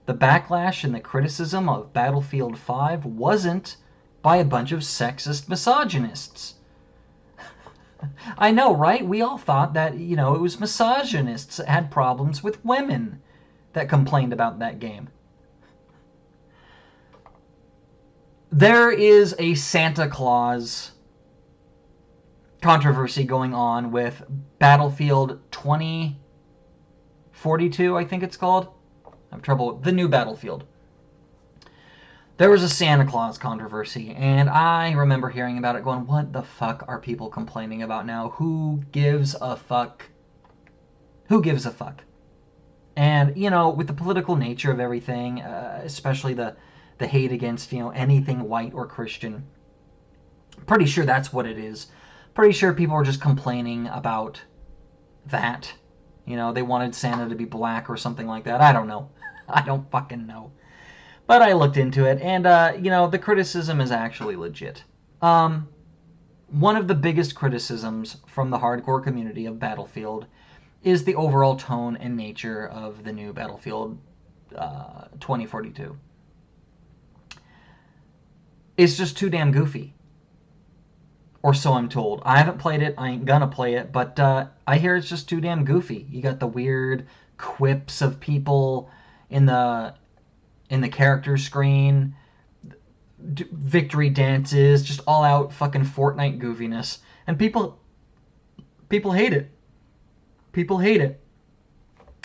the backlash and the criticism of Battlefield 5 wasn't by a bunch of sexist misogynists. I know, right? We all thought that, you know, it was misogynists that had problems with women that complained about that game. There is a Santa Claus controversy going on with Battlefield 2042, I think it's called. I have trouble with the new Battlefield. There was a Santa Claus controversy, and I remember hearing about it going, what the fuck are people complaining about now? Who gives a fuck? Who gives a fuck? And, you know, with the political nature of everything, especially the hate against, you know, anything white or Christian, pretty sure that's what it is. Pretty sure people are just complaining about that. You know, they wanted Santa to be black or something like that. I don't know. I don't fucking know. But I looked into it, and, you know, the criticism is actually legit. One of the biggest criticisms from the hardcore community of Battlefield is the overall tone and nature of the new Battlefield 2042. It's just too damn goofy. Or so I'm told. I haven't played it. I ain't gonna play it. But I hear it's just too damn goofy. You got the weird quips of people in the character screen, victory dances, just all out fucking Fortnite goofiness, and people hate it. People hate it.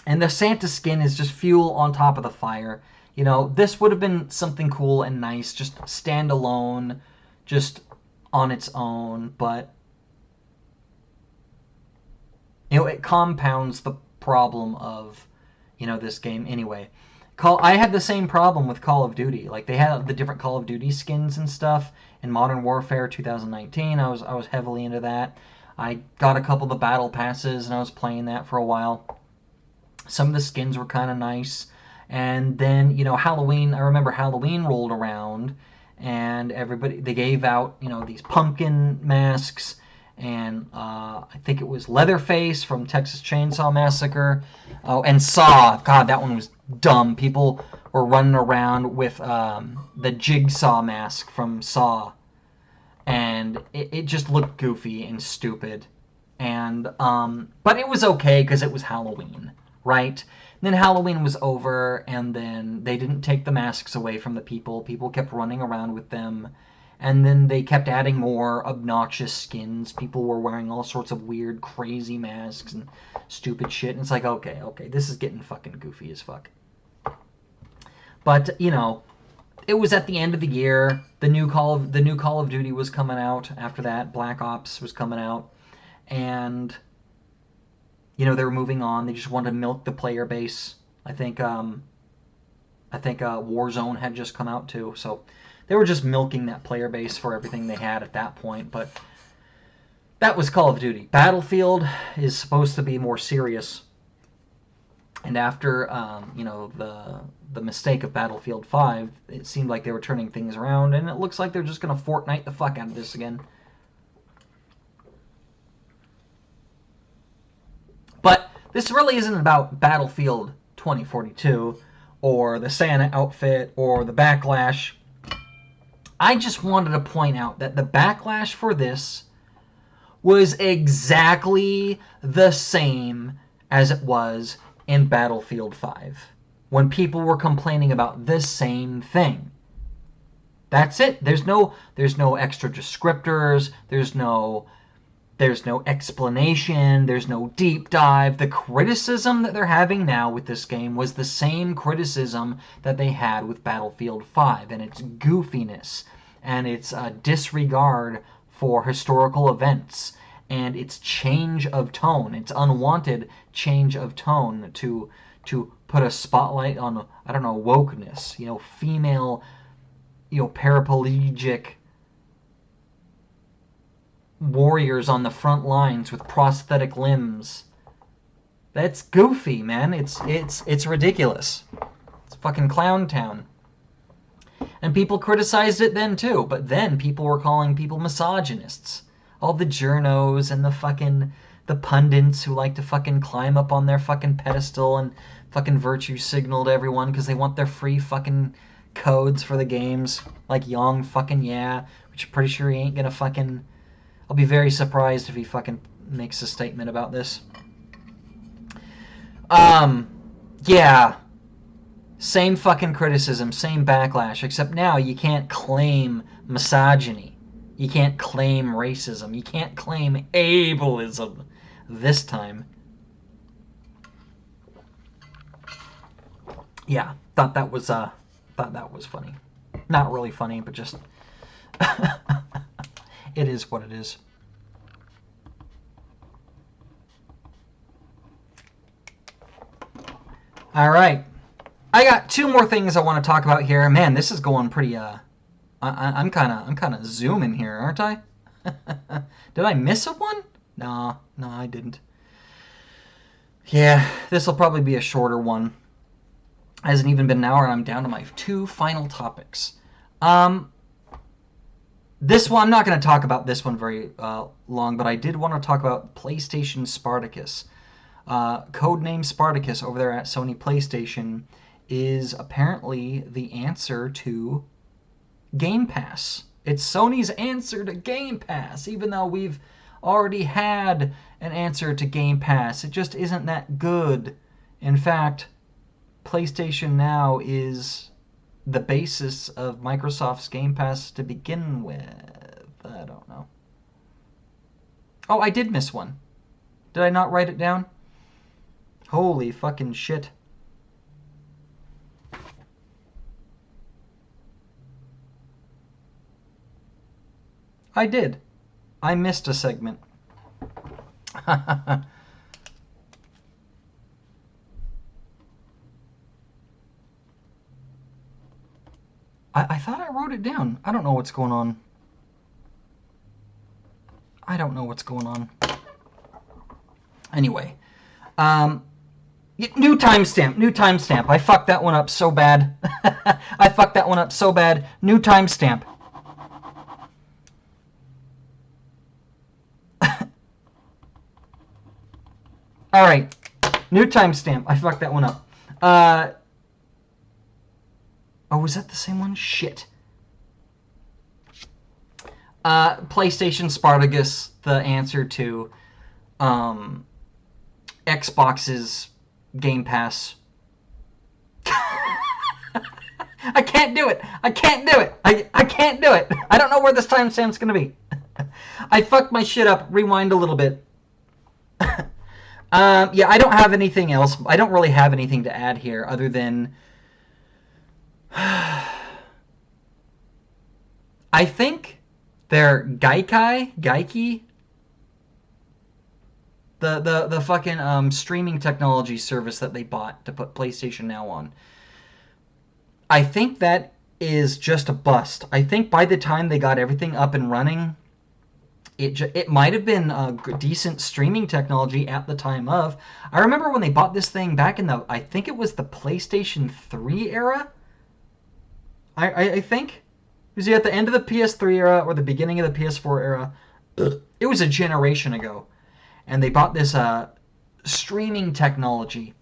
And the Santa skin is just fuel on top of the fire. You know, this would have been something cool and nice, just stand alone, just on its own, but you know, it compounds the problem of, you know, this game anyway. I had the same problem with Call of Duty. Like, they had the different Call of Duty skins and stuff in Modern Warfare 2019. I was heavily into that. I got a couple of the battle passes and I was playing that for a while. Some of the skins were kind of nice. And then, you know, Halloween, I remember Halloween rolled around and everybody, they gave out, you know, these pumpkin masks and I think it was Leatherface from Texas Chainsaw Massacre. Oh, and Saw. God, that one was dumb. People were running around with the Jigsaw mask from Saw, and it just looked goofy and stupid. And but it was okay because it was Halloween, right? And then Halloween was over, and then they didn't take the masks away from the people. People kept running around with them. And then they kept adding more obnoxious skins. People were wearing all sorts of weird, crazy masks and stupid shit. And it's like, okay, this is getting fucking goofy as fuck. But, you know, it was at the end of the year. The new Call of Duty was coming out. After that, Black Ops was coming out. And, you know, they were moving on. They just wanted to milk the player base. I think Warzone had just come out too, so they were just milking that player base for everything they had at that point. But that was Call of Duty. Battlefield is supposed to be more serious. And after you know, the mistake of Battlefield 5, it seemed like they were turning things around, and it looks like they're just going to Fortnite the fuck out of this again. But this really isn't about Battlefield 2042 or the Santa outfit or the backlash. I just wanted to point out that the backlash for this was exactly the same as it was in Battlefield 5, when people were complaining about the same thing. That's it. There's no extra descriptors. There's no explanation. There's no deep dive. The criticism that they're having now with this game was the same criticism that they had with Battlefield 5, and its goofiness, and its disregard for historical events, and its change of tone, its unwanted change of tone to put a spotlight on, I don't know, wokeness, you know, female, you know, paraplegic warriors on the front lines with prosthetic limbs. That's goofy, man. It's ridiculous. It's fucking clown town. And people criticized it then too, but then people were calling people misogynists. All the journos and the pundits who like to fucking climb up on their fucking pedestal and fucking virtue signal to everyone because they want their free fucking codes for the games. Like Yong fucking yeah, which I'm pretty sure he ain't gonna fucking... I'll be very surprised if he fucking makes a statement about this. Yeah. Same fucking criticism, same backlash, except now you can't claim misogyny. You can't claim racism. You can't claim ableism this time. Yeah, thought that was funny. Not really funny, but just it is what it is. All right. I got two more things I want to talk about here. Man, this is going pretty I'm kind of zooming here, aren't I? Did I miss a one? No, I didn't. Yeah, this will probably be a shorter one. Hasn't even been an hour, and I'm down to my two final topics. This one, I'm not going to talk about this one very long, but I did want to talk about PlayStation Spartacus. Codename Spartacus over there at Sony PlayStation is apparently the answer to Game Pass. It's Sony's answer to Game Pass, even though we've already had an answer to Game Pass. It just isn't that good. In fact, PlayStation Now is the basis of Microsoft's Game Pass to begin with. I don't know. Oh, I did miss one. Did I not write it down? Holy fucking shit. I did. I missed a segment. I thought I wrote it down. I don't know what's going on. I don't know what's going on. Anyway. New timestamp. I fucked that one up so bad. I fucked that one up so bad. New timestamp. All right. New timestamp. I fucked that one up. Oh, was that the same one? Shit. PlayStation Spartacus, the answer to Xbox's Game Pass. I can't do it. I can't do it. I can't do it. I don't know where this timestamp's going to be. I fucked my shit up. Rewind a little bit. Yeah, I don't have anything else. I don't really have anything to add here other than I think they're Gaikai, the fucking streaming technology service that they bought to put PlayStation Now on. I think that is just a bust. I think by the time they got everything up and running, it might have been a decent streaming technology at the time of. I remember when they bought this thing back in I think it was the PlayStation 3 era. I think. It was at the end of the PS3 era or the beginning of the PS4 era. It was a generation ago. And they bought this streaming technology.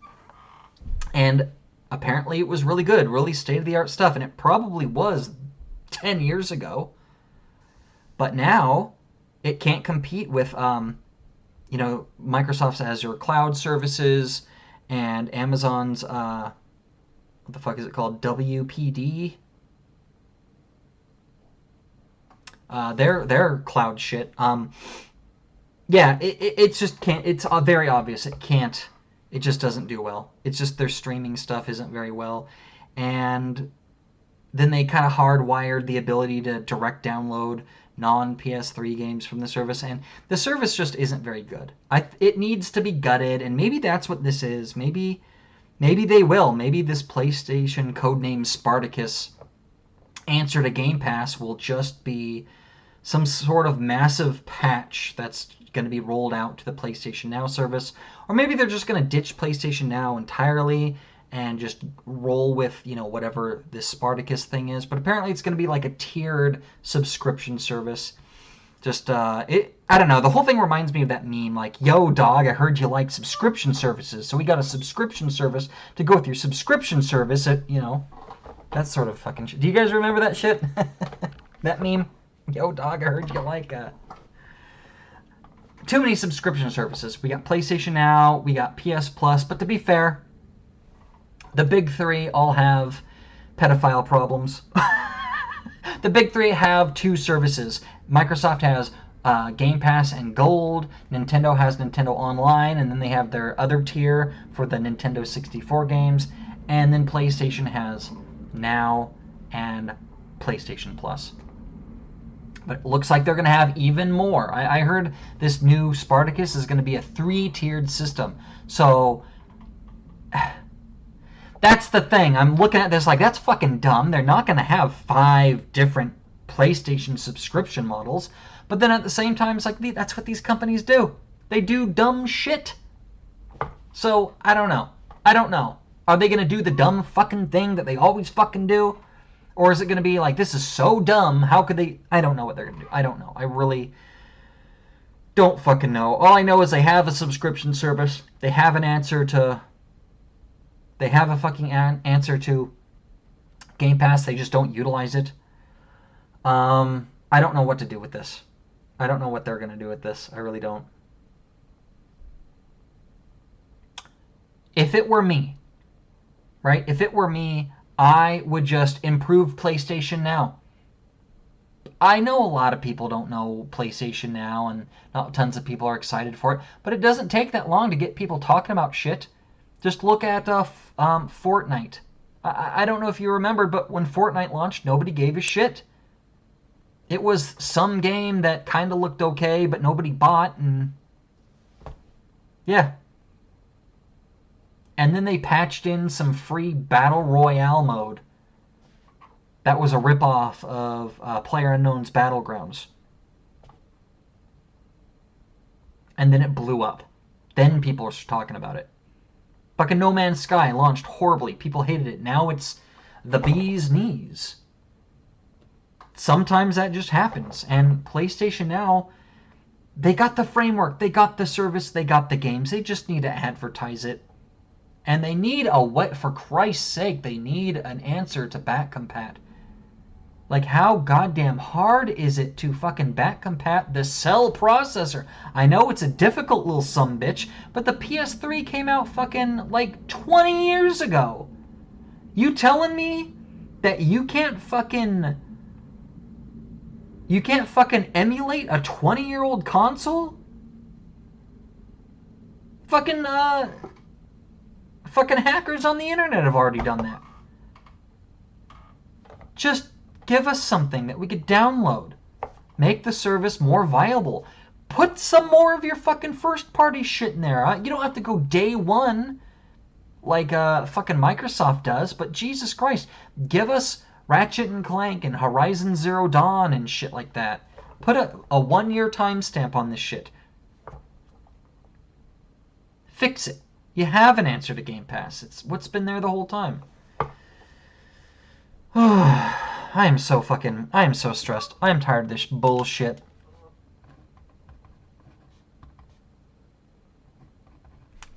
And apparently it was really good, really state-of-the-art stuff. And it probably was 10 years ago. But now it can't compete with, Microsoft's Azure cloud services and Amazon's, what the fuck is it called? WPD? Their cloud shit. Yeah, it just can't. It's very obvious. It can't. It just doesn't do well. It's just their streaming stuff isn't very well, and then they kind of hardwired the ability to direct download non-PS3 games from the service, and the service just isn't very good. It needs to be gutted, and maybe that's what this is. Maybe they will. Maybe this PlayStation codename Spartacus answer to Game Pass will just be some sort of massive patch that's going to be rolled out to the PlayStation Now service. Or maybe they're just going to ditch PlayStation Now entirely and just roll with, whatever this Spartacus thing is. But apparently it's going to be like a tiered subscription service. Just, I don't know. The whole thing reminds me of that meme, like, yo, dog, I heard you like subscription services. So we got a subscription service to go with your subscription service at, that sort of fucking shit. Do you guys remember that shit? That meme? Yo, dog, I heard you like too many subscription services. We got PlayStation Now, we got PS Plus, but to be fair, the big three all have pedophile problems. The big three have two services. Microsoft has Game Pass and Gold. Nintendo has Nintendo Online, and then they have their other tier for the Nintendo 64 games. And then PlayStation has Now and PlayStation Plus. But it looks like they're going to have even more. I heard this new Spartacus is going to be a 3-tiered system. So that's the thing. I'm looking at this like, that's fucking dumb. They're not going to have 5 different PlayStation subscription models. But then at the same time, it's like, that's what these companies do. They do dumb shit. So I don't know. Are they going to do the dumb fucking thing that they always fucking do? Or is it going to be like, this is so dumb, how could they... I don't know what they're going to do. I don't know. I really don't fucking know. All I know is they have a subscription service. They have an answer to... They have a fucking answer to Game Pass. They just don't utilize it. I don't know what to do with this. I don't know what they're going to do with this. I really don't. If it were me, right? If it were me, I would just improve PlayStation Now. I know a lot of people don't know PlayStation Now, and not tons of people are excited for it, but it doesn't take that long to get people talking about shit. Just look at Fortnite. I don't know if you remember, but when Fortnite launched, nobody gave a shit. It was some game that kind of looked okay, but nobody bought, and yeah. And then they patched in some free Battle Royale mode. That was a ripoff of PlayerUnknown's Battlegrounds. And then it blew up. Then people are talking about it. Fucking No Man's Sky launched horribly. People hated it. Now it's the bee's knees. Sometimes that just happens. And PlayStation Now, They got the framework, they got the service, they got the games. They just need to advertise it. And they need for Christ's sake, they need an answer to back compat. Like, how goddamn hard is it to fucking back compat the cell processor? I know it's a difficult little sumbitch, but the PS3 came out fucking like 20 years ago. You telling me that you can't fucking emulate a 20-year-old console? Fucking hackers on the internet have already done that. Just give us something that we could download. Make the service more viable. Put some more of your fucking first-party shit in there. You don't have to go day one like fucking Microsoft does, but Jesus Christ, give us Ratchet and Clank and Horizon Zero Dawn and shit like that. Put a 1-year timestamp on this shit. Fix it. You have an answer to Game Pass. It's what's been there the whole time. I am so stressed. I am tired of this bullshit.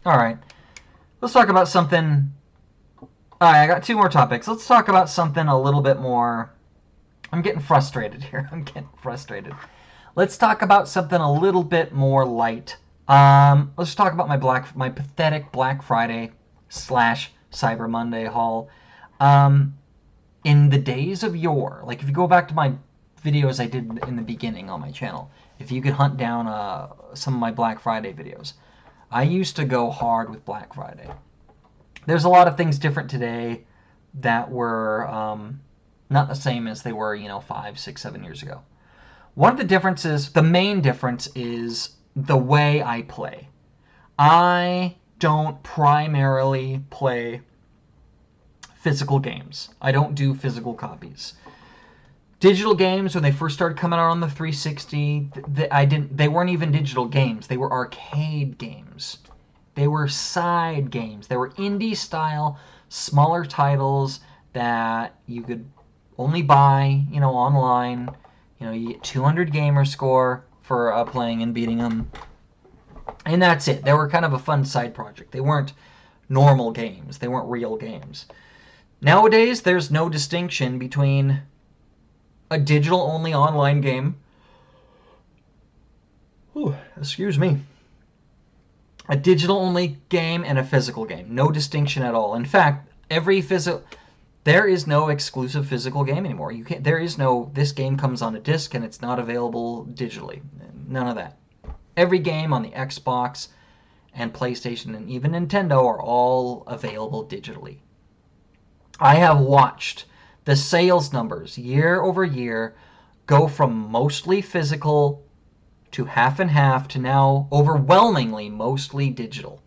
Alright. Let's talk about something. Alright, I got 2 more topics. Let's talk about something a little bit more. I'm getting frustrated here. Let's talk about something a little bit more light. Let's talk about my pathetic Black Friday / Cyber Monday haul. In the days of yore, like if you go back to my videos I did in the beginning on my channel, if you could hunt down some of my Black Friday videos, I used to go hard with Black Friday. There's a lot of things different today that were not the same as they were, 5, 6, 7 years ago. One of the differences, the main difference, is the way I play. I don't primarily play physical games. I don't do physical copies. Digital games, when they first started coming out on the 360, they weren't even digital games. They were arcade games. They were side games. They were indie style, smaller titles that you could only buy, online. You get 200 gamer score for playing and beating them. And that's it. They were kind of a fun side project. They weren't normal games. They weren't real games. Nowadays, there's no distinction between a digital-only online game. Ooh, excuse me. A digital-only game and a physical game. No distinction at all. In fact, there is no exclusive physical game anymore. There is no, this game comes on a disc and it's not available digitally. None of that. Every game on the Xbox and PlayStation and even Nintendo are all available digitally. I have watched the sales numbers year over year go from mostly physical to half and half to now overwhelmingly mostly digital.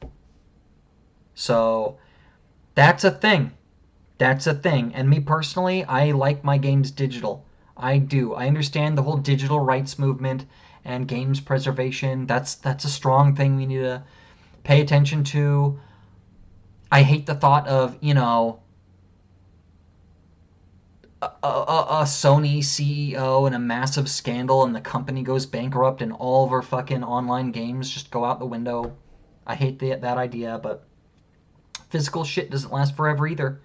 So that's a thing. That's a thing. And me personally, I like my games digital. I do. I understand the whole digital rights movement and games preservation. That's a strong thing we need to pay attention to. I hate the thought of, a Sony CEO and a massive scandal and the company goes bankrupt and all of our fucking online games just go out the window. I hate that idea, but physical shit doesn't last forever either.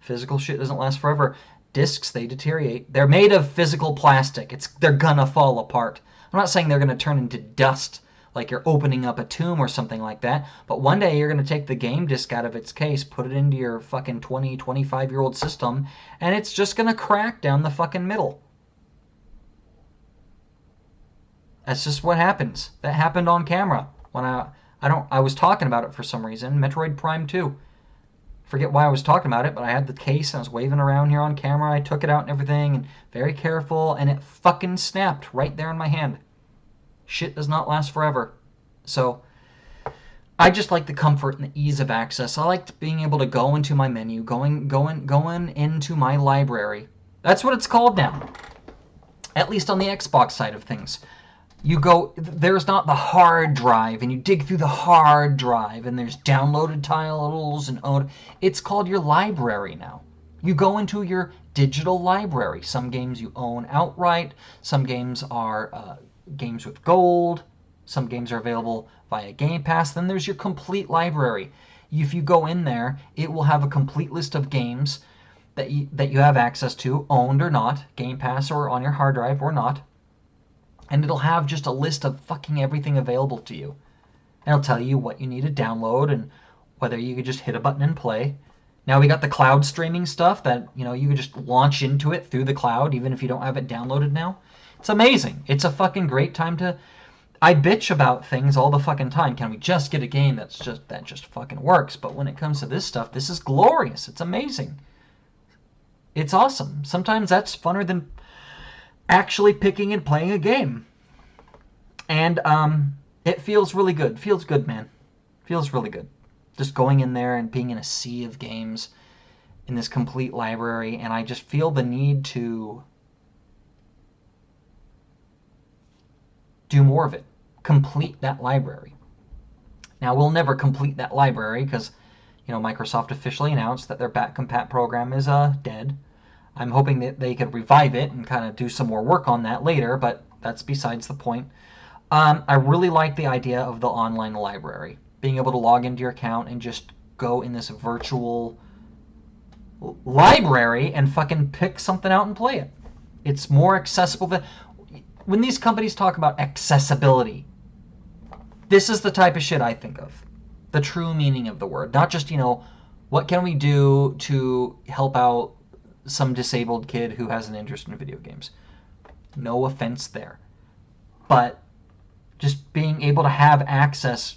Physical shit doesn't last forever. Discs, they deteriorate. They're made of physical plastic. They're gonna fall apart. I'm not saying they're gonna turn into dust like you're opening up a tomb or something like that, but one day you're going to take the game disc out of its case, put it into your fucking 20, 25-year-old system, and it's just going to crack down the fucking middle. That's just what happens. That happened on camera when I was talking about it for some reason. Metroid Prime 2. Forget why I was talking about it, but I had the case and I was waving around here on camera. I took it out and everything, and very careful, and it fucking snapped right there in my hand. Shit does not last forever. So I just like the comfort and the ease of access. I like being able to go into my menu, going into my library. That's what it's called now. At least on the Xbox side of things. You go, there's not the hard drive, and you dig through the hard drive, and there's downloaded titles, and it's called your library now. You go into your digital library. Some games you own outright. Some games are games with gold. Some games are available via Game Pass. Then there's your complete library. If you go in there, it will have a complete list of games that you have access to, owned or not, Game Pass or on your hard drive or not. And it'll have just a list of fucking everything available to you. And it'll tell you what you need to download and whether you could just hit a button and play. Now we got the cloud streaming stuff that, you could just launch into it through the cloud even if you don't have it downloaded now. It's amazing. It's a fucking great time to... I bitch about things all the fucking time. Can we just get a game that just fucking works? But when it comes to this stuff, this is glorious. It's amazing. It's awesome. Sometimes that's funner than actually picking and playing a game. And it feels really good. Feels good, man. Feels really good. Just going in there and being in a sea of games in this complete library, and I just feel the need to do more of it. Complete that library. Now, we'll never complete that library because, Microsoft officially announced that their back-compat program is dead. I'm hoping that they could revive it and kind of do some more work on that later, but that's besides the point. I really like the idea of the online library. Being able to log into your account and just go in this virtual library and fucking pick something out and play it. It's more accessible than... When these companies talk about accessibility, this is the type of shit I think of. The true meaning of the word. Not just, what can we do to help out some disabled kid who has an interest in video games. No offense there. But just being able to have access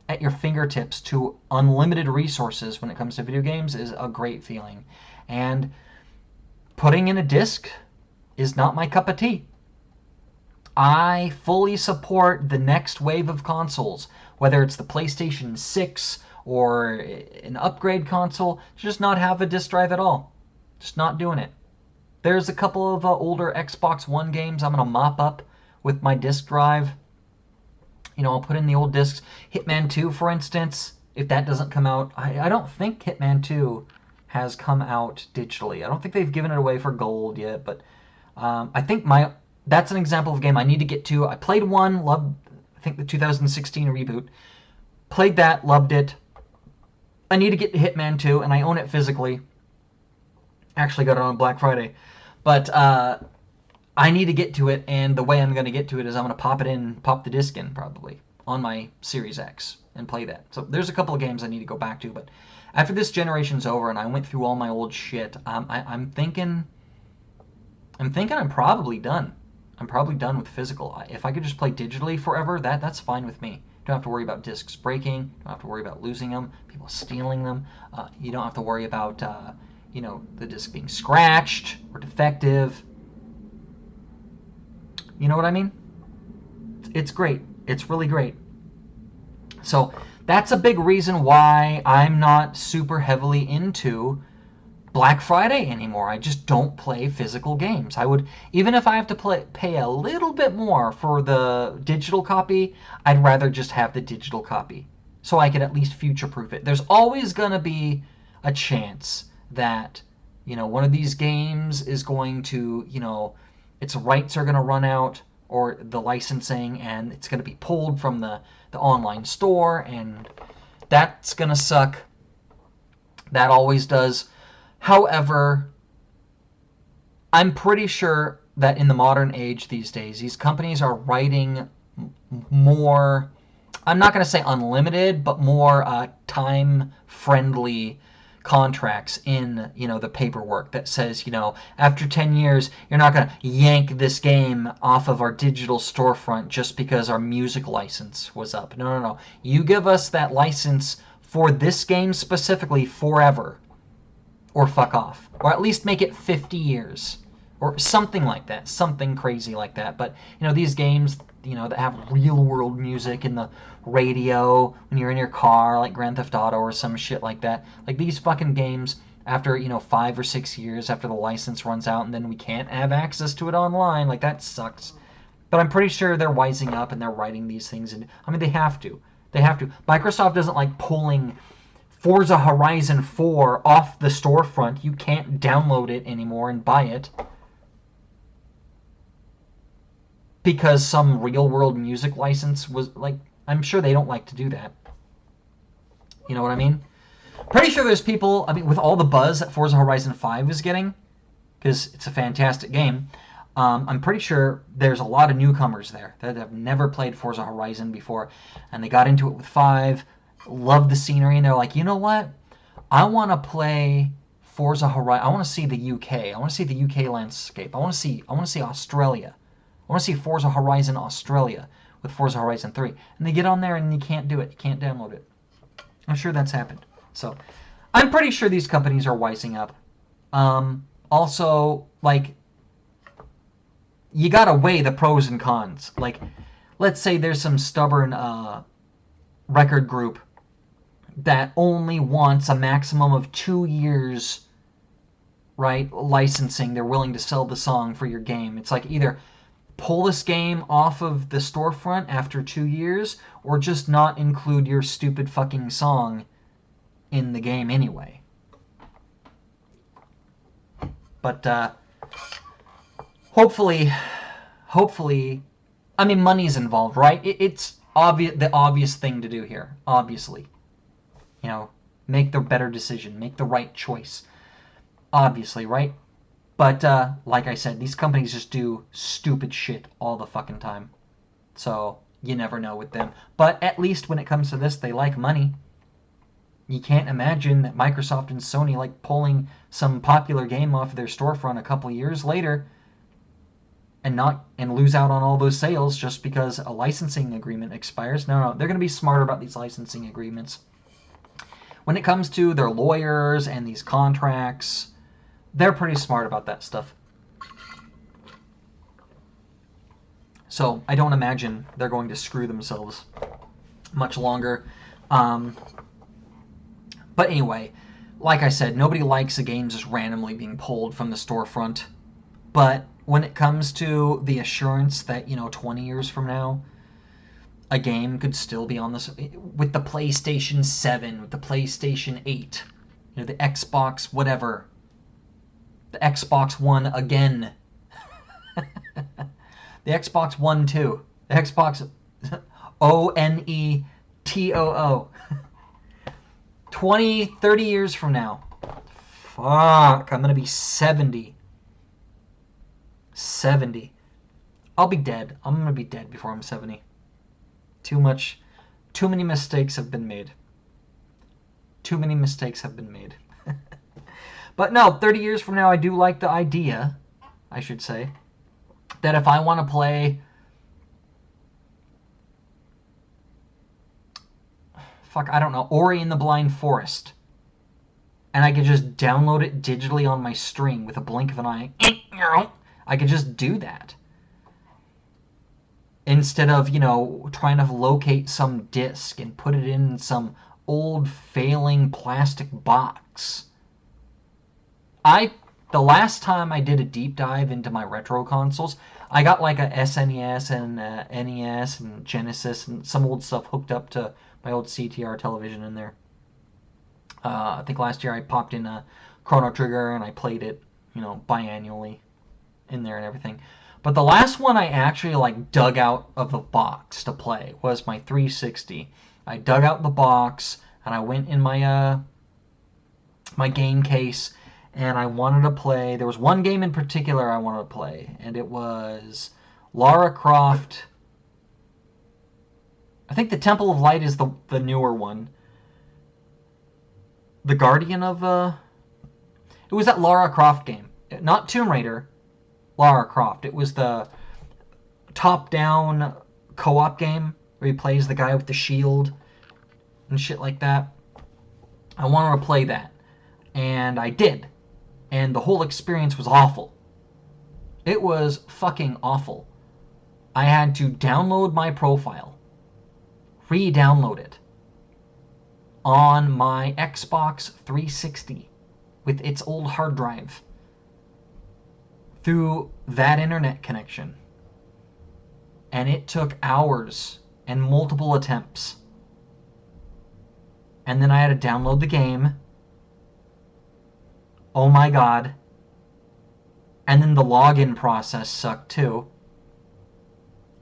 at your fingertips to unlimited resources when it comes to video games is a great feeling. And putting in a disc is not my cup of tea. I fully support the next wave of consoles, whether it's the PlayStation 6 or an upgrade console, just not have a disc drive at all. Just not doing it. There's a couple of older Xbox One games I'm going to mop up with my disc drive. I'll put in the old discs. Hitman 2, for instance, if that doesn't come out. I don't think Hitman 2 has come out digitally. I don't think they've given it away for gold yet, but I think that's an example of a game I need to get to. I played one, loved, I think the 2016 reboot. Played that, loved it. I need to get to Hitman 2, and I own it physically. Actually got it on Black Friday. But I need to get to it, and the way I'm going to get to it is I'm going to pop the disc in, probably, on my Series X, and play that. So there's a couple of games I need to go back to, but after this generation's over and I went through all my old shit, I'm thinking I'm probably done. I'm probably done with physical. If I could just play digitally forever, that's fine with me. Don't have to worry about discs breaking. Don't have to worry about losing them, people stealing them. You don't have to worry about the disc being scratched or defective. You know what I mean? It's great. It's really great. So that's a big reason why I'm not super heavily into Black Friday anymore. I just don't play physical games. I would, even if I have to pay a little bit more for the digital copy, I'd rather just have the digital copy so I could at least future-proof it. There's always going to be a chance that, one of these games is going to, its rights are going to run out, or the licensing, and it's going to be pulled from the online store, and that's going to suck. That always does. However, I'm pretty sure that in the modern age these days, these companies are writing more, I'm not going to say unlimited, but more time-friendly contracts in, the paperwork that says, after 10 years, you're not going to yank this game off of our digital storefront just because our music license was up. No. You give us that license for this game specifically forever, or fuck off. Or at least make it 50 years. Or something like that. Something crazy like that. But, these games, that have real-world music in the radio when you're in your car, like Grand Theft Auto or some shit like that. Like, these fucking games, after, 5 or 6 years after the license runs out, and then we can't have access to it online, like, that sucks. But I'm pretty sure they're wising up and they're writing these things. And I mean, they have to. They have to. Microsoft doesn't like pulling Forza Horizon 4 off the storefront. You can't download it anymore and buy it. because some real-world music license was, like, I'm sure they don't like to do that. You know what I mean? Pretty sure there's people, I mean, with all the buzz that Forza Horizon 5 is getting, because it's a fantastic game, I'm pretty sure there's a lot of newcomers there that have never played Forza Horizon before, and they got into it with 5, loved the scenery, and they're like, you know what? I want to play Forza Horizon. I want to see the UK. I want to see the UK landscape. I want to see Australia. I want to see Forza Horizon Australia with Forza Horizon 3. And they get on there and you can't do it. You can't download it. I'm sure that's happened. So, I'm pretty sure these companies are wising up. Also, like, you gotta weigh the pros and cons. Like, let's say there's some stubborn record group that only wants a maximum of 2 years, right, licensing. They're willing to sell the song for your game. It's like either pull this game off of the storefront after 2 years, or just not include your stupid fucking song in the game anyway. But hopefully, I mean, money's involved, right? It's the obvious thing to do here, obviously. You know, make the better decision, make the right choice, obviously, right? But like I said, these companies just do stupid shit all the fucking time. So you never know with them. But at least when it comes to this, they like money. You can't imagine that Microsoft and Sony like pulling some popular game off of their storefront a couple years later and lose out on all those sales just because a licensing agreement expires. No, they're going to be smarter about these licensing agreements. When it comes to their lawyers and these contracts, they're pretty smart about that stuff. So I don't imagine they're going to screw themselves much longer. But anyway, like I said, nobody likes a game just randomly being pulled from the storefront. But when it comes to the assurance that, 20 years from now, a game could still be on this, with the PlayStation 7, with the PlayStation 8, the Xbox whatever, the Xbox One again, the Xbox One too, the Xbox ONETOO, 20, 30 years from now, fuck, I'm gonna be 70. I'll be dead. I'm gonna be dead before I'm 70. Too many mistakes have been made. But no, 30 years from now, I do like the idea, I should say, that if I want to play, I don't know, Ori and the Blind Forest, and I could just download it digitally on my stream with a blink of an eye, I could just do that. Instead of, trying to locate some disc and put it in some old failing plastic box. The last time I did a deep dive into my retro consoles, I got like a SNES and NES and Genesis and some old stuff hooked up to my old CTR television in there. I think last year I popped in a Chrono Trigger and I played it, biannually in there and everything. But the last one I actually dug out of the box to play was my 360. I dug out the box and I went in my my game case and I wanted to play. There was one game in particular I wanted to play, and it was Lara Croft. I think the Temple of Light is the newer one. The Guardian of it was that Lara Croft game, not Tomb Raider. Lara Croft. It was the top-down co-op game where he plays the guy with the shield and shit like that. I wanted to play that, and I did, and the whole experience was awful. It was fucking awful. I had to download my profile, re-download it on my Xbox 360 with its old hard drive through that internet connection. And it took hours and multiple attempts. And then I had to download the game. Oh my god. And then the login process sucked too.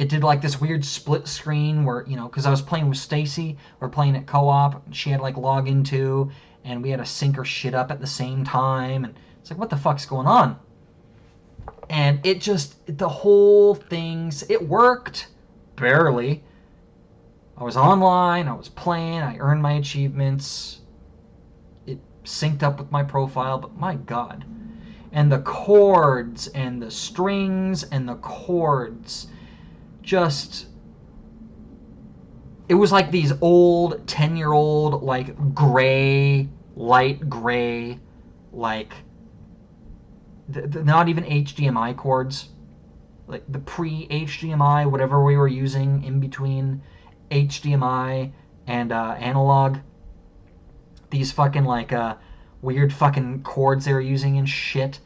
it did like this weird split screen where, you know, because I was playing with Stacy, we're playing at co-op, she had like login too, and we had to sync her shit up at the same time, and it's like, what the fuck's going on? And it just, the whole thing's, it worked, barely. I was online, I was playing, I earned my achievements, it synced up with my profile, but my god. And the chords, and the strings, and the chords, just, it was like these old 10-year-old like gray, light gray, like not even HDMI cords, like the pre-HDMI, whatever we were using in between HDMI and analog. These fucking like weird fucking cords they were using and shit.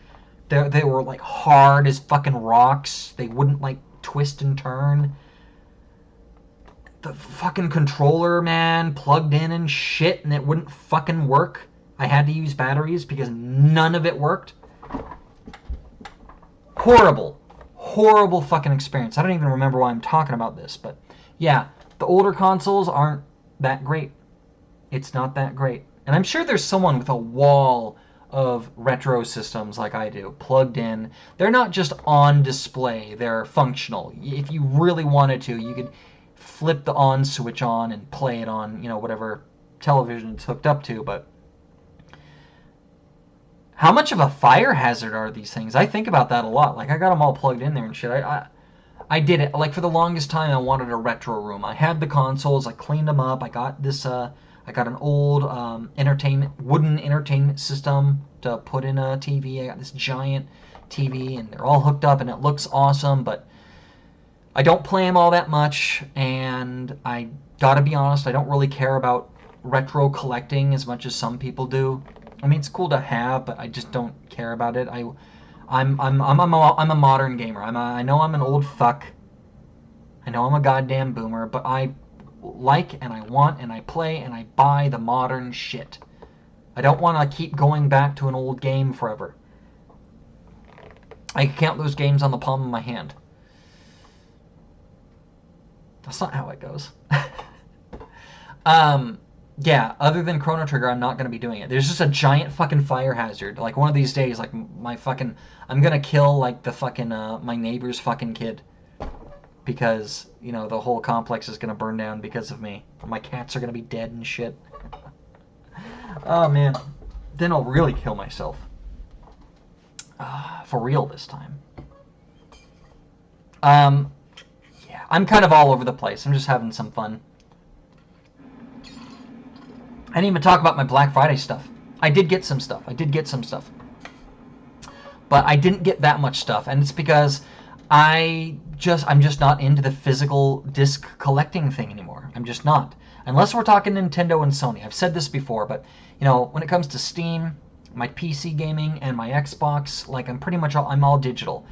They were like hard as fucking rocks. They wouldn't like twist and turn. The fucking controller, man, plugged in and shit, and it wouldn't fucking work. I had to use batteries because none of it worked. Horrible. Horrible fucking experience. I don't even remember why I'm talking about this, but yeah, the older consoles aren't that great. It's not that great. And I'm sure there's someone with a wall of retro systems like I do, plugged in. They're not just on display, they're functional. If you really wanted to, you could flip the on switch on and play it on, you know, whatever television it's hooked up to, but how much of a fire hazard are these things? I think about that a lot. Like, I got them all plugged in there and shit. I did it. Like, for the longest time, I wanted a retro room. I had the consoles. I cleaned them up. I got this, I got an old wooden entertainment system to put in a TV. I got this giant TV, and they're all hooked up, and it looks awesome, but I don't play them all that much, and I gotta be honest, I don't really care about retro collecting as much as some people do. I mean, it's cool to have, but I just don't care about it. I'm a modern gamer. I know I'm an old fuck. I know I'm a goddamn boomer, but I like and I want and I play and I buy the modern shit. I don't want to keep going back to an old game forever. I can count those games on the palm of my hand. That's not how it goes. Yeah, other than Chrono Trigger, I'm not going to be doing it. There's just a giant fucking fire hazard. Like, one of these days, like, my fucking... I'm going to kill, like, the fucking, my neighbor's fucking kid. Because, you know, the whole complex is going to burn down because of me. My cats are going to be dead and shit. Oh, man. Then I'll really kill myself. For real this time. Yeah, I'm kind of all over the place. I'm just having some fun. I didn't even talk about my Black Friday stuff. I did get some stuff. But I didn't get that much stuff, and it's because I'm just not into the physical disc collecting thing anymore. I'm just not. Unless we're talking Nintendo and Sony. I've said this before, but you know, when it comes to Steam, my PC gaming, and my Xbox, like I'm all digital.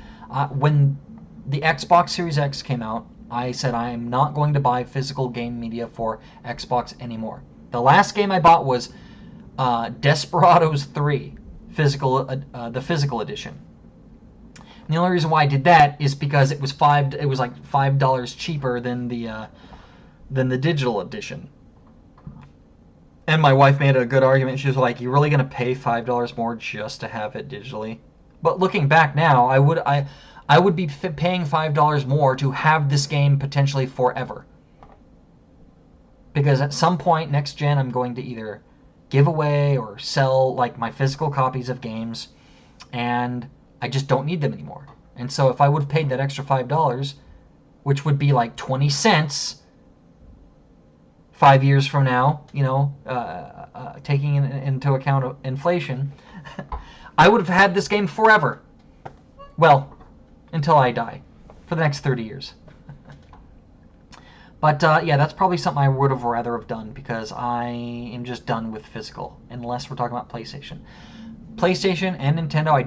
When the Xbox Series X came out, I said I am not going to buy physical game media for Xbox anymore. The last game I bought was Desperados 3, the physical edition. And the only reason why I did that is because it was like $5 cheaper than the digital edition. And my wife made a good argument. She was like, "You're really gonna pay $5 more just to have it digitally?" But looking back now, I would be paying $5 more to have this game potentially forever. Because at some point next gen, I'm going to either give away or sell like my physical copies of games, and I just don't need them anymore. And so if I would have paid that extra $5, which would be like 20 cents 5 years from now, you know, taking into account inflation, I would have had this game forever. Well, until I die, for the next 30 years. But yeah, that's probably something I would have rather have done, because I am just done with physical, unless we're talking about PlayStation. PlayStation and Nintendo, I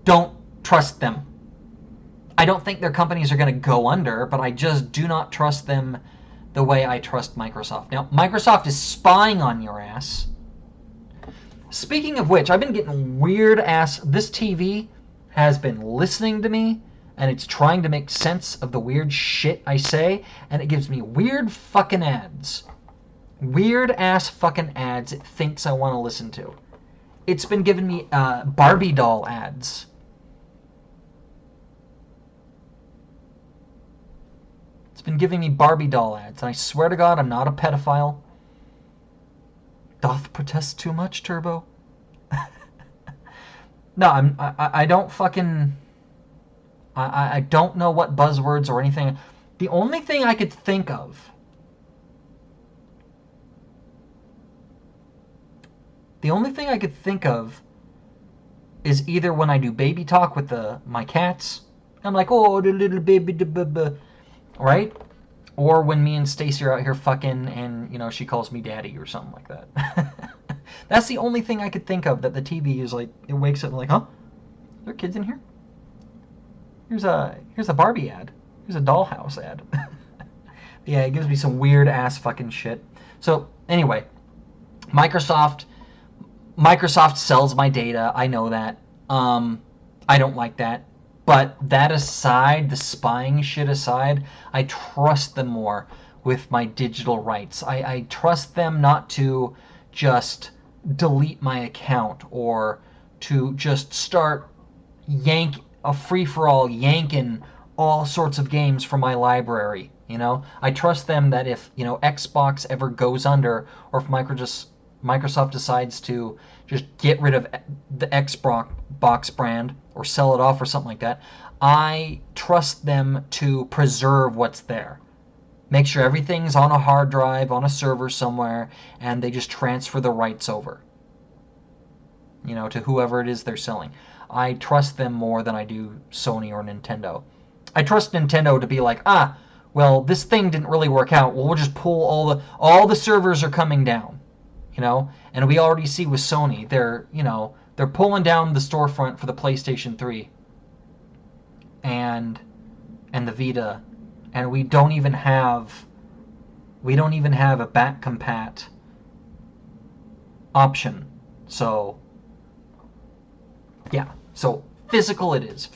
don't trust them. I don't think their companies are going to go under, but I just do not trust them the way I trust Microsoft. Now, Microsoft is spying on your ass. Speaking of which, I've been getting weird ass... This TV has been listening to me and it's trying to make sense of the weird shit I say, and it gives me weird fucking ads. Weird ass fucking ads it thinks I want to listen to. It's been giving me Barbie doll ads. It's been giving me Barbie doll ads, and I swear to God I'm not a pedophile. Doth protest too much, Turbo? No, I don't fucking... I don't know what buzzwords or anything. The only thing I could think of... The only thing I could think of is either when I do baby talk with my cats. I'm like, oh, the little baby, right? Or when me and Stacy are out here fucking and, you know, she calls me daddy or something like that. That's the only thing I could think of that the TV is like, it wakes up and like, huh? Are there kids in here? Here's a Barbie ad. Here's a dollhouse ad. Yeah, it gives me some weird ass fucking shit. So, anyway, Microsoft sells my data. I know that. I don't like that. But that aside, the spying shit aside, I trust them more with my digital rights. I trust them not to just delete my account or to just start a free-for-all yanking all sorts of games from my library. You know, I trust them that if, you know, Xbox ever goes under, or if Microsoft decides to just get rid of the Xbox brand or sell it off or something like that, I trust them to preserve what's there. Make sure everything's on a hard drive, on a server somewhere, and they just transfer the rights over, you know, to whoever it is they're selling. I trust them more than I do Sony or Nintendo. I trust Nintendo to be like, well, this thing didn't really work out. Well, we'll just pull all the servers are coming down. You know, and we already see with Sony, they're pulling down the storefront for the PlayStation 3 and the Vita, and we don't even have a back compat option. So yeah, so physical it is.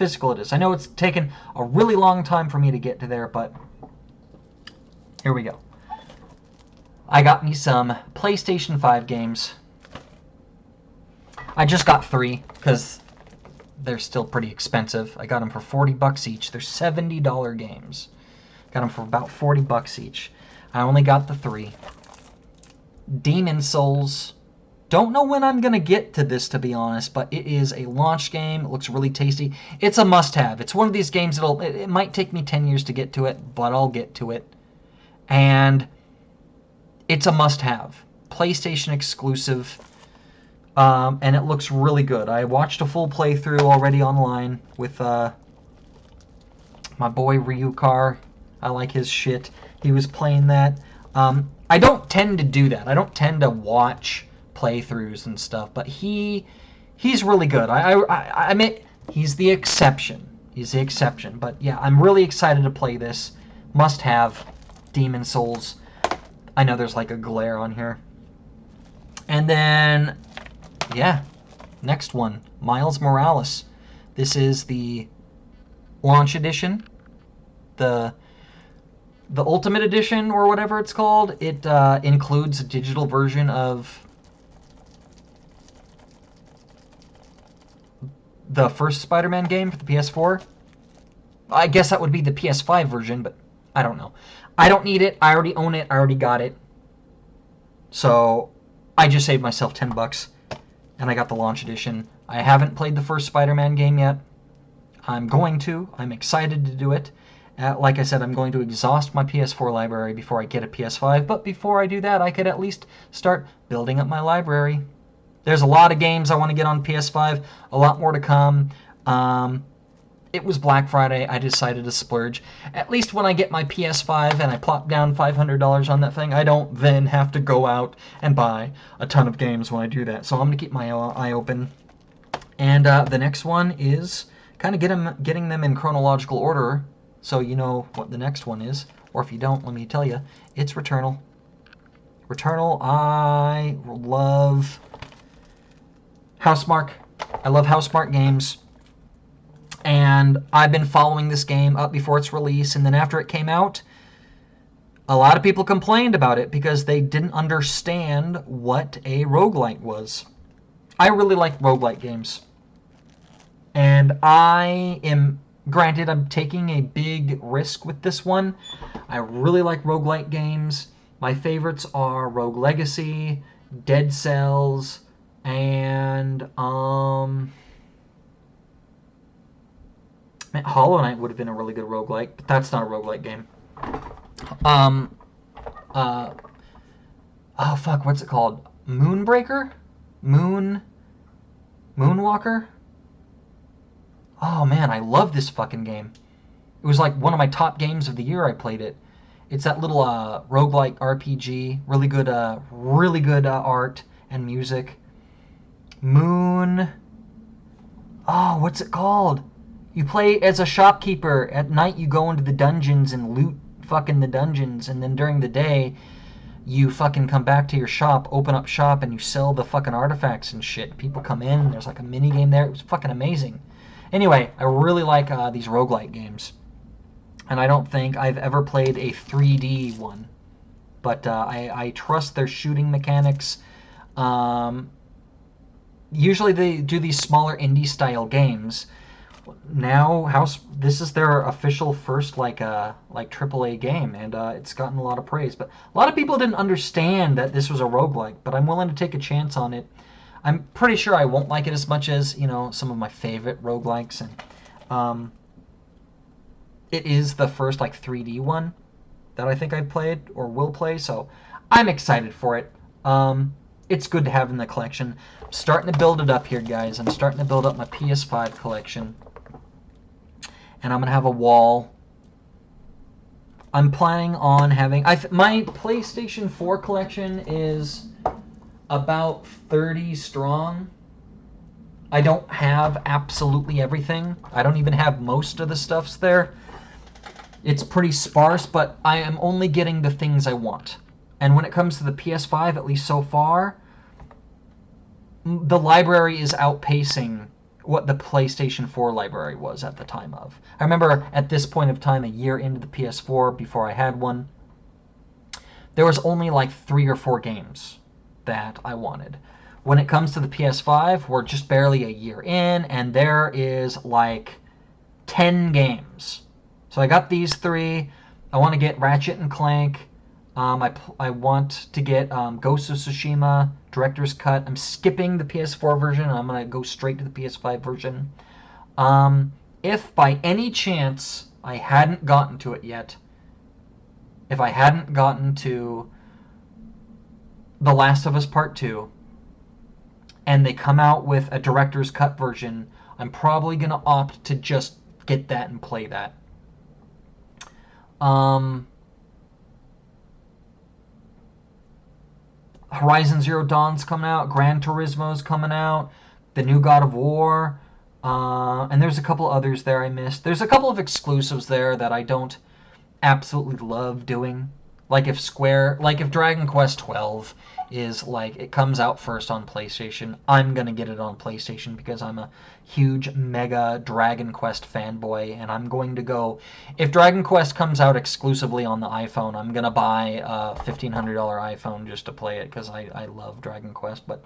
I know it's taken a really long time for me to get to there, but here we go. I got me some PlayStation 5 games. I just got 3 because they're still pretty expensive. I got them for $40 each. They're $70 games. Got them for about $40 each. I only got the 3. Demon Souls. Don't know when I'm going to get to this, to be honest, but it is a launch game. It looks really tasty. It's a must-have. It's one of these games it might take me 10 years to get to it, but I'll get to it. And it's a must-have. PlayStation exclusive. And it looks really good. I watched a full playthrough already online with my boy Ryukar. I like his shit. He was playing that. I don't tend to do that. I don't tend to watch playthroughs and stuff, but he's really good. I mean, he's the exception. But yeah, I'm really excited to play this. Must have. Demon Souls. I know there's like a glare on here. And then, yeah, next one, Miles Morales. This is the launch edition, the Ultimate Edition or whatever it's called. It includes a digital version of the first Spider-Man game for the PS4. I guess that would be the PS5 version, but I don't know. I don't need it. I already own it. I already got it. So I just saved myself $10 and I got the launch edition. I haven't played the first Spider-Man game yet. I'm going to. I'm excited to do it. Like I said, I'm going to exhaust my PS4 library before I get a PS5. But before I do that, I could at least start building up my library. There's a lot of games I want to get on PS5. A lot more to come. It was Black Friday. I decided to splurge. At least when I get my PS5 and I plop down $500 on that thing, I don't then have to go out and buy a ton of games when I do that. So I'm going to keep my eye open. And the next one is kind of getting them in chronological order so you know what the next one is. Or if you don't, let me tell you, it's Returnal. Returnal, I love Housemarque. I love Housemarque games. And I've been following this game up before its release, and then after it came out, a lot of people complained about it because they didn't understand what a roguelike was. I really like roguelike games. And granted, I'm taking a big risk with this one. I really like roguelike games. My favorites are Rogue Legacy, Dead Cells, and Hollow Knight would have been a really good roguelike, but that's not a roguelike game. Oh fuck, what's it called? Moonbreaker? Moonwalker? Oh man, I love this fucking game. It was like one of my top games of the year I played it. It's that little roguelike RPG, really good art and music. Oh, what's it called? You play as a shopkeeper. At night you go into the dungeons and loot fucking the dungeons, and then during the day you fucking come back to your shop, open up shop, and you sell the fucking artifacts and shit. People come in, and there's like a mini game there. It was fucking amazing. Anyway, I really like these roguelike games. And I don't think I've ever played a 3D one. But I trust their shooting mechanics. Usually they do these smaller indie-style games. Now, this is their official first like AAA game, and it's gotten a lot of praise. But a lot of people didn't understand that this was a roguelike, but I'm willing to take a chance on it. I'm pretty sure I won't like it as much as, some of my favorite roguelikes, and it is the first like 3D one that I think I've played or will play, so I'm excited for it. It's good to have in the collection. I'm starting to build it up here, guys. I'm starting to build up my PS5 collection. And I'm going to have a wall. I'm planning on having... my PlayStation 4 collection is about 30 strong. I don't have absolutely everything. I don't even have most of the stuffs there. It's pretty sparse, but I am only getting the things I want. And when it comes to the PS5, at least so far, the library is outpacing what the PlayStation 4 library was at the time of. I remember at this point of time, a year into the PS4, before I had one, there was only like 3 or 4 games that I wanted. When it comes to the PS5, we're just barely a year in, and there is like 10 games. So I got these 3. I want to get Ratchet and Clank. I want to get Ghost of Tsushima Director's Cut. I'm skipping the PS4 version, and I'm going to go straight to the PS5 version. If by any chance I hadn't gotten to it yet, if I hadn't gotten to The Last of Us Part 2, and they come out with a Director's Cut version, I'm probably going to opt to just get that and play that. Horizon Zero Dawn's coming out, Gran Turismo's coming out, the new God of War, and there's a couple others there I missed. There's a couple of exclusives there that I don't absolutely love doing. Like if Dragon Quest 12 is like, it comes out first on PlayStation, I'm gonna get it on PlayStation because I'm a huge mega Dragon Quest fanboy, and I'm going to go, if Dragon Quest comes out exclusively on the iPhone, I'm gonna buy a $1,500 iPhone just to play it because I love Dragon Quest. But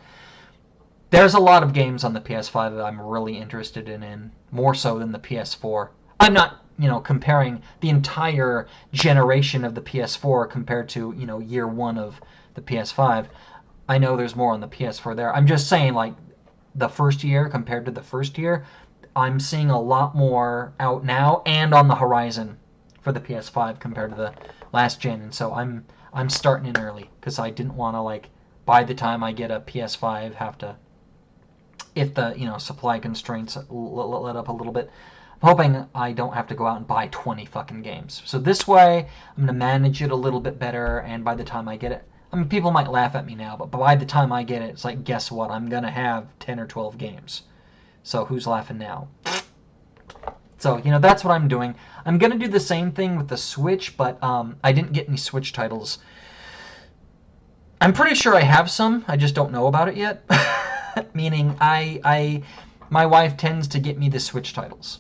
there's a lot of games on the PS5 that I'm really interested in, more so than the PS4. I'm not comparing the entire generation of the PS4 compared to, year one of the PS5. I know there's more on the PS4 there. I'm just saying, like, the first year compared to the first year, I'm seeing a lot more out now and on the horizon for the PS5 compared to the last gen. And so I'm starting in early because I didn't want to, like, by the time I get a PS5, have to, if the, supply constraints let up a little bit, I'm hoping I don't have to go out and buy 20 fucking games. So this way, I'm going to manage it a little bit better, and by the time I get it, I mean, people might laugh at me now, but by the time I get it, it's like, guess what? I'm going to have 10 or 12 games. So who's laughing now? So, that's what I'm doing. I'm going to do the same thing with the Switch, but I didn't get any Switch titles. I'm pretty sure I have some, I just don't know about it yet. Meaning, my wife tends to get me the Switch titles.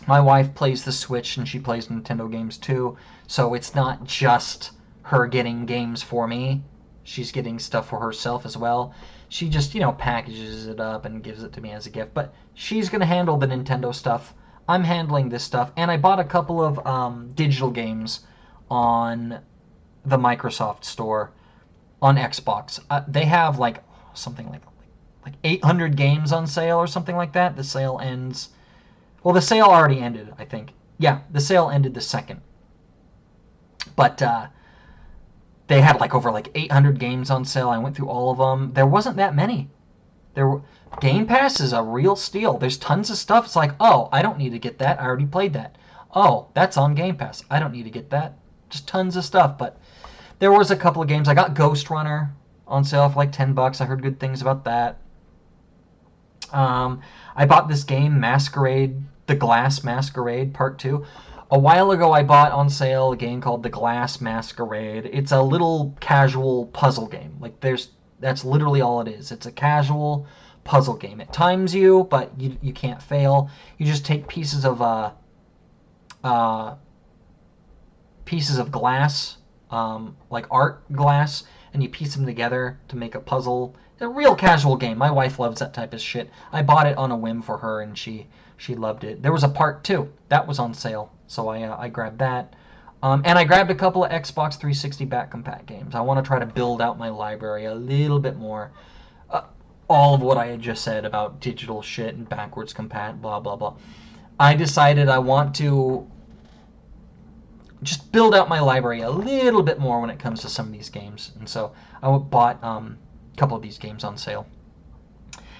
My wife plays the Switch and she plays Nintendo games too, so it's not just her getting games for me. She's getting stuff for herself as well. She just, packages it up and gives it to me as a gift. But she's going to handle the Nintendo stuff. I'm handling this stuff. And I bought a couple of digital games on the Microsoft Store on Xbox. They have like something like 800 games on sale or something like that. The sale ends... Well, the sale already ended, I think. Yeah, the sale ended the 2nd. But they had over 800 games on sale. I went through all of them. There wasn't that many. Game Pass is a real steal. There's tons of stuff. It's like, oh, I don't need to get that. I already played that. Oh, that's on Game Pass. I don't need to get that. Just tons of stuff. But there was a couple of games. I got Ghost Runner on sale for like $10. I heard good things about that. I bought this game, Masquerade, The Glass Masquerade Part 2. A while ago, I bought on sale a game called The Glass Masquerade. It's a little casual puzzle game. That's literally all it is. It's a casual puzzle game. It times you, but you can't fail. You just take pieces of glass, like art glass, and you piece them together to make a puzzle. It's a real casual game. My wife loves that type of shit. I bought it on a whim for her, and she loved it. There was a part 2 that was on sale, so I grabbed that. And I grabbed a couple of Xbox 360 back compat games. I want to try to build out my library a little bit more. All of what I had just said about digital shit and backwards compat, blah blah blah. I decided I want to just build out my library a little bit more when it comes to some of these games, and so I bought couple of these games on sale.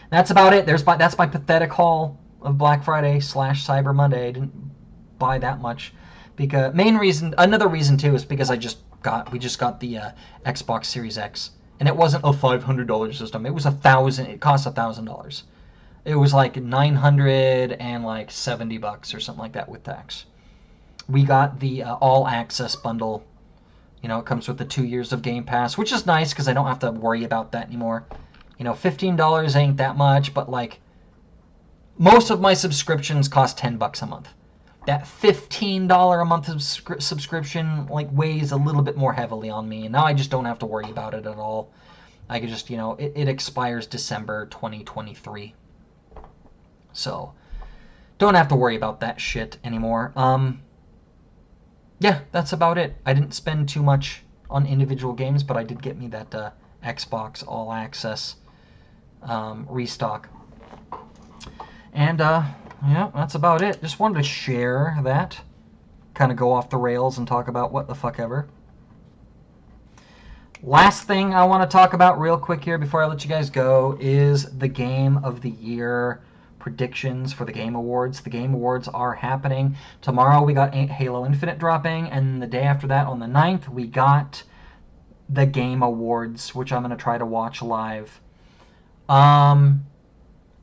That's about it. That's my pathetic haul of Black Friday / Cyber Monday. I didn't buy that much because another reason too is because we just got the Xbox Series X, and it wasn't a $500 system. It was $1,000. It cost $1,000. It was like $970 or something like that with tax. We got the all access bundle. It comes with the 2 years of Game Pass, which is nice because I don't have to worry about that anymore. $15 ain't that much, but most of my subscriptions cost $10 a month. That $15 a month subscription weighs a little bit more heavily on me, and now I just don't have to worry about it at all. I can just, it expires December 2023. So, don't have to worry about that shit anymore. Yeah, that's about it. I didn't spend too much on individual games, but I did get me that Xbox All Access restock. And, yeah, that's about it. Just wanted to share that. Kind of go off the rails and talk about what the fuck ever. Last thing I want to talk about real quick here before I let you guys go is the Game of the Year predictions for the Game Awards. The Game Awards are happening. Tomorrow we got Halo Infinite dropping, and the day after that, on the 9th, we got the Game Awards, which I'm going to try to watch live.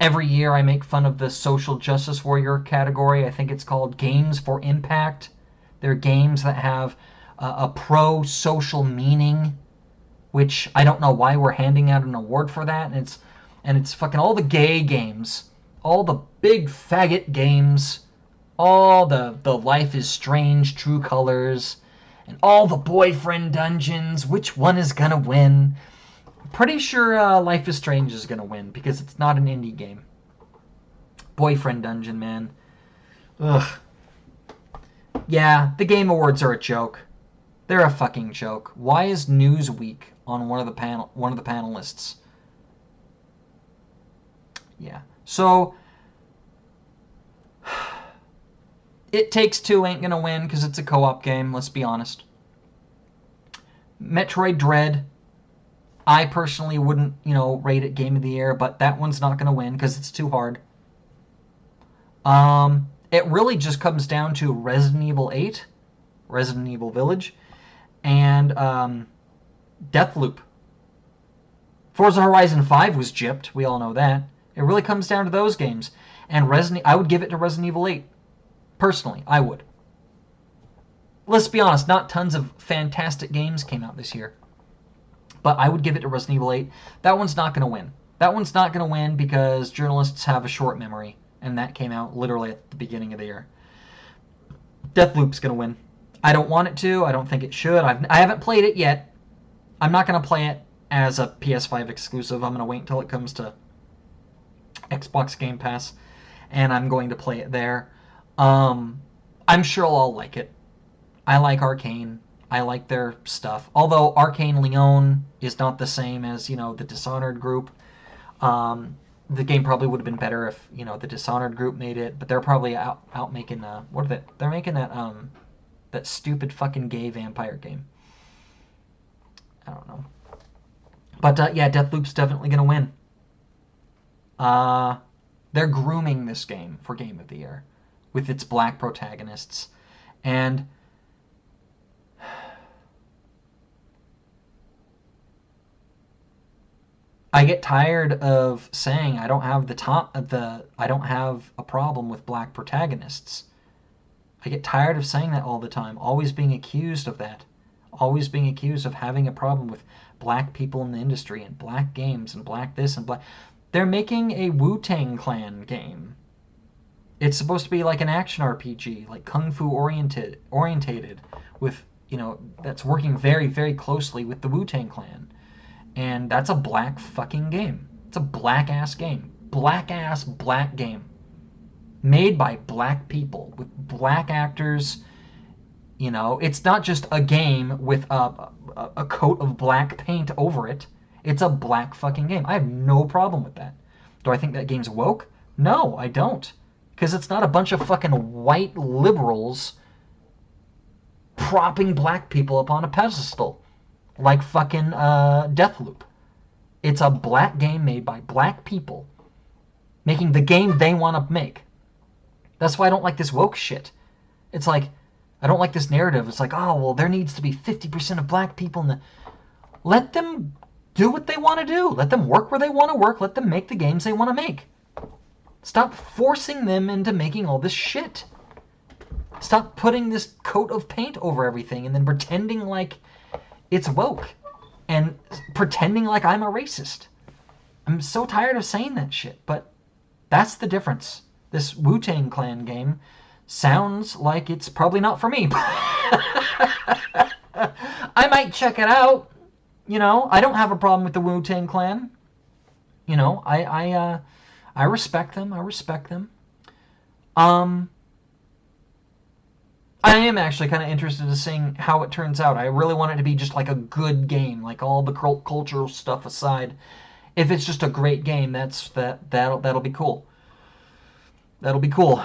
Every year I make fun of the social justice warrior category. I think it's called Games for Impact. They're games that have a pro-social meaning, which I don't know why we're handing out an award for that. And it's fucking all the gay games, all the big faggot games, all the Life is Strange, True Colors, and all the boyfriend dungeons. Which one is gonna win? Pretty sure Life is Strange is gonna win because it's not an indie game. Boyfriend dungeon, man. Ugh. Yeah, the Game Awards are a joke. They're a fucking joke. Why is Newsweek on one of the panelists? Yeah. So It Takes Two ain't gonna win because it's a co-op game. Let's be honest. Metroid Dread, I personally wouldn't, rate it Game of the Year, but that one's not going to win because it's too hard. It really just comes down to Resident Evil 8, Resident Evil Village, and Deathloop. Forza Horizon 5 was gypped, we all know that. It really comes down to those games. And I would give it to Resident Evil 8. Personally, I would. Let's be honest, not tons of fantastic games came out this year. But I would give it to Resident Evil 8. That one's not going to win. That one's not going to win because journalists have a short memory. And that came out literally at the beginning of the year. Deathloop's going to win. I don't want it to. I don't think it should. I haven't played it yet. I'm not going to play it as a PS5 exclusive. I'm going to wait until it comes to Xbox Game Pass, and I'm going to play it there. I'm sure I'll like it. I like Arcane. I like their stuff. Although Arcane Leon is not the same as, the Dishonored group. The game probably would have been better if, the Dishonored group made it, but they're probably out making, what are they? They're making that stupid fucking gay vampire game. I don't know. But, yeah, Deathloop's definitely going to win. They're grooming this game for Game of the Year with its black protagonists. And I get tired of saying I don't have I don't have a problem with black protagonists. I get tired of saying that all the time, always being accused of that. Always being accused of having a problem with black people in the industry and black games and black this and black. They're making a Wu-Tang Clan game. It's supposed to be like an action RPG, like Kung Fu orientated with, that's working very, very closely with the Wu-Tang Clan. And that's a black fucking game. It's a black-ass game. Black-ass black game. Made by black people with black actors. It's not just a game with a coat of black paint over it. It's a black fucking game. I have no problem with that. Do I think that game's woke? No, I don't. Because it's not a bunch of fucking white liberals propping black people up on a pedestal. Like fucking Deathloop. It's a black game made by black people making the game they want to make. That's why I don't like this woke shit. It's like, I don't like this narrative. It's like, oh, well, there needs to be 50% of black people. Let them do what they want to do. Let them work where they want to work. Let them make the games they want to make. Stop forcing them into making all this shit. Stop putting this coat of paint over everything and then pretending like it's woke and pretending like I'm a racist. I'm so tired of saying that shit, but that's the difference. This Wu-Tang Clan game sounds like it's probably not for me. I might check it out. I don't have a problem with the Wu-Tang Clan. I respect them. I respect them. I am actually kind of interested in seeing how it turns out. I really want it to be just like a good game, like all the cultural stuff aside. If it's just a great game, that'll be cool. That'll be cool.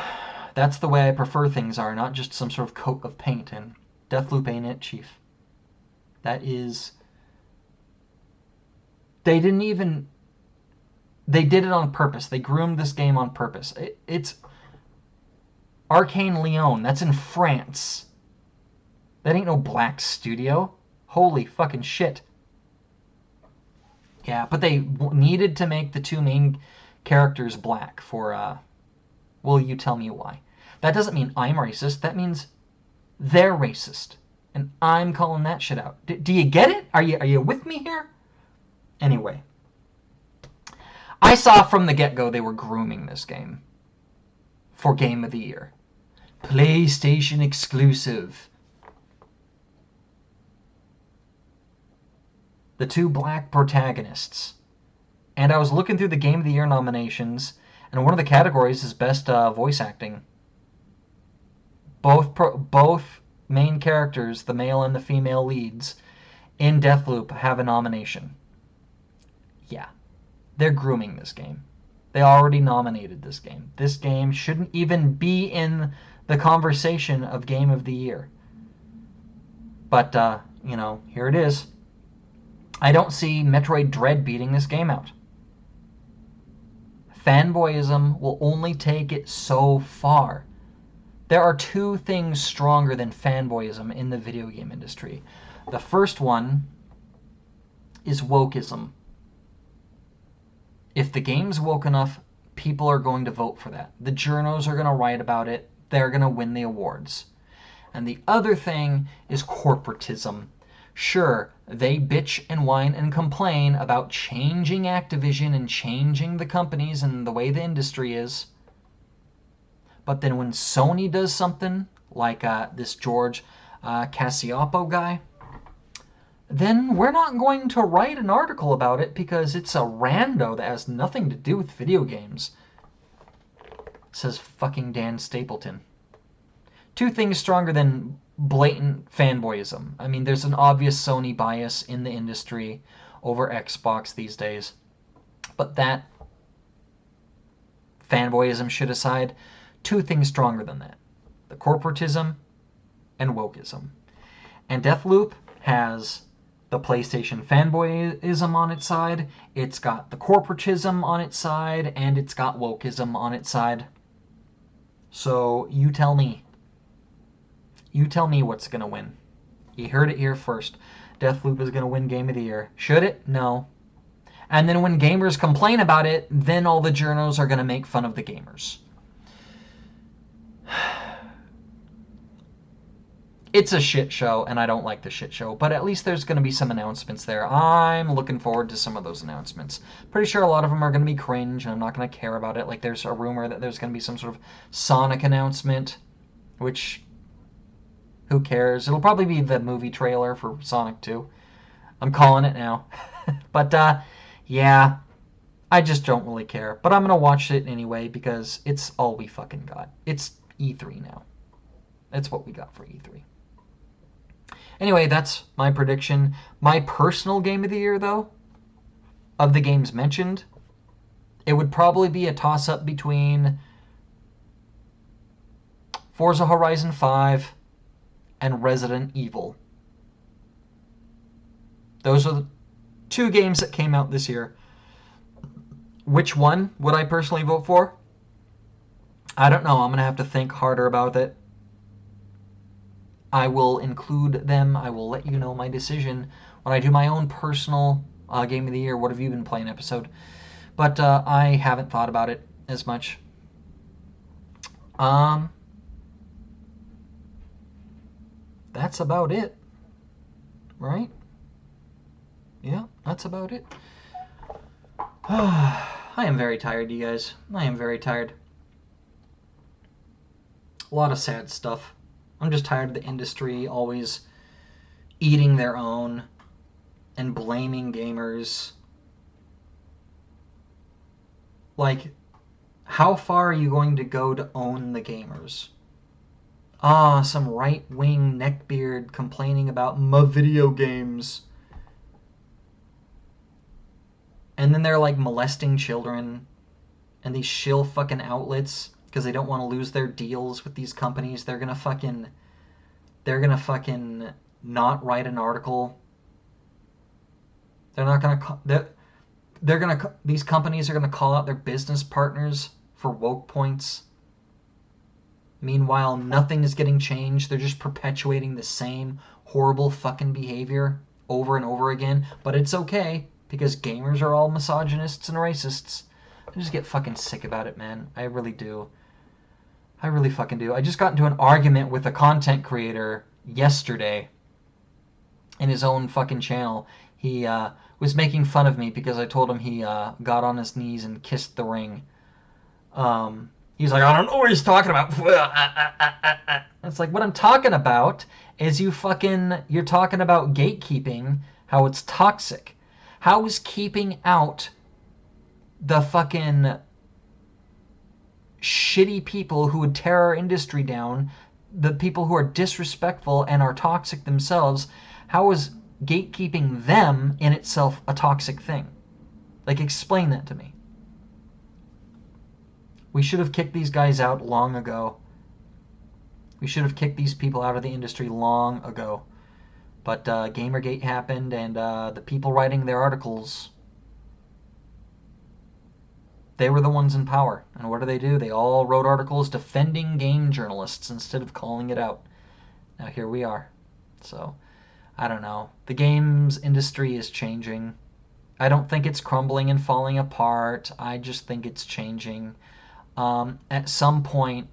That's the way I prefer things are, not just some sort of coat of paint. And Deathloop ain't it, Chief. That is. They did it on purpose. They groomed this game on purpose. It's Arcane Leon. That's in France. That ain't no black studio. Holy fucking shit. Yeah, but they needed to make the two main characters black for, well, you tell me why. That doesn't mean I'm racist. That means they're racist. And I'm calling that shit out. Do you get it? Are you with me here? Anyway. I saw from the get-go they were grooming this game for Game of the Year. PlayStation exclusive. The two black protagonists. And I was looking through the Game of the Year nominations, and one of the categories is Best Voice Acting. Both main characters, the male and the female leads, in Deathloop have a nomination. Yeah. They're grooming this game. They already nominated this game. This game shouldn't even be in the conversation of Game of the Year. But, here it is. I don't see Metroid Dread beating this game out. Fanboyism will only take it so far. There are two things stronger than fanboyism in the video game industry. The first one is wokeism. If the game's woke enough, people are going to vote for that. The journos are going to write about it. They're going to win the awards. And the other thing is corporatism. Sure, they bitch and whine and complain about changing Activision and changing the companies and the way the industry is. But then when Sony does something like this George Cassioppo guy, then we're not going to write an article about it because it's a rando that has nothing to do with video games. Says fucking Dan Stapleton. Two things stronger than blatant fanboyism. I mean, there's an obvious Sony bias in the industry over Xbox these days. But that fanboyism shit aside, two things stronger than that. The corporatism and wokeism. And Deathloop has the PlayStation fanboyism on its side, it's got the corporatism on its side, and it's got wokeism on its side. So you tell me. You tell me what's going to win. You heard it here first. Deathloop is going to win Game of the Year. Should it? No. And then when gamers complain about it, then all the journos are going to make fun of the gamers. It's a shit show, and I don't like the shit show, but at least there's going to be some announcements there. I'm looking forward to some of those announcements. Pretty sure a lot of them are going to be cringe, and I'm not going to care about it. Like, there's a rumor that there's going to be some sort of Sonic announcement, which, who cares? It'll probably be the movie trailer for Sonic 2. I'm calling it now. But, yeah, I just don't really care. But I'm going to watch it anyway, because it's all we fucking got. It's E3 now. That's what we got for E3. Anyway, that's my prediction. My personal Game of the Year, though, of the games mentioned, it would probably be a toss-up between Forza Horizon 5 and Resident Evil. Those are the two games that came out this year. Which one would I personally vote for? I don't know. I'm going to have to think harder about it. I will include them. I will let you know my decision when I do my own personal Game of the Year, what have you been playing episode. But I haven't thought about it as much. That's about it. Right? Yeah, that's about it. I am very tired, you guys. I am very tired. A lot of sad stuff. I'm just tired of the industry always eating their own and blaming gamers. Like, how far are you going to go to own the gamers? Some right-wing neckbeard complaining about my video games. And then they're like molesting children and these shill fucking outlets because they don't want to lose their deals with these companies. They're gonna fucking not write an article. They're not gonna these companies are gonna call out their business partners for woke points. Meanwhile, nothing is getting changed. They're just perpetuating the same horrible fucking behavior over and over again. But it's okay because gamers are all misogynists and racists. I just get fucking sick about it, man. I really do. I really fucking do. I just got into an argument with a content creator yesterday in his own fucking channel. He was making fun of me because I told him he got on his knees and kissed the ring. He's like, I don't know what he's talking about. It's like, what I'm talking about is you're talking about gatekeeping, how it's toxic. How is keeping out the fucking shitty people who would tear our industry down, the people who are disrespectful and are toxic themselves, how is gatekeeping them in itself a toxic thing? Like, explain that to me. We should have kicked these guys out long ago. We should have kicked these people out of the industry long ago. But Gamergate happened, and the people writing their articles, they were the ones in power. And what do? They all wrote articles defending game journalists instead of calling it out. Now here we are. So, I don't know. The games industry is changing. I don't think it's crumbling and falling apart. I just think it's changing. At some point,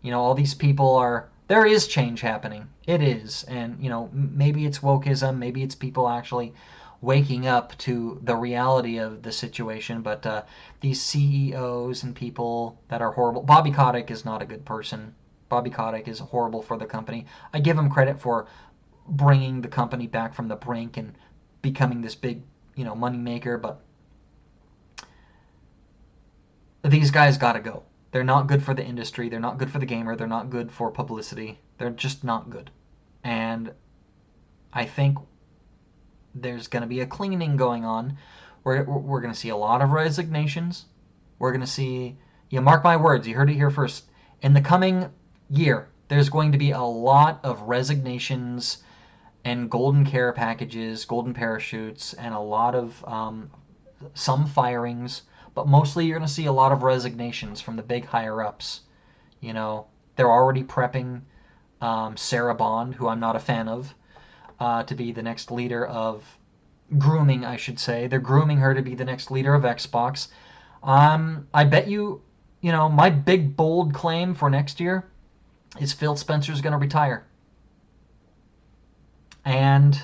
all these people there is change happening. It is. And, maybe it's wokeism. Maybe it's people actually waking up to the reality of the situation. But these CEOs and people that are horrible. Bobby Kotick is not a good person, Bobby Kotick is horrible for the company. I give him credit for bringing the company back from the brink and becoming this big, money maker, but these guys gotta go. They're not good for the industry. They're not good for the gamer. They're not good for publicity. They're just not good. And I think there's going to be a cleaning going on. We're going to see a lot of resignations. We're going to see, mark my words, you heard it here first. In the coming year, there's going to be a lot of resignations and golden care packages, golden parachutes, and a lot of some firings. But mostly you're going to see a lot of resignations from the big higher-ups. They're already prepping Sarah Bond, who I'm not a fan of, to be the next leader of grooming, I should say. They're grooming her to be the next leader of Xbox. I bet my big, bold claim for next year is Phil Spencer's going to retire. And,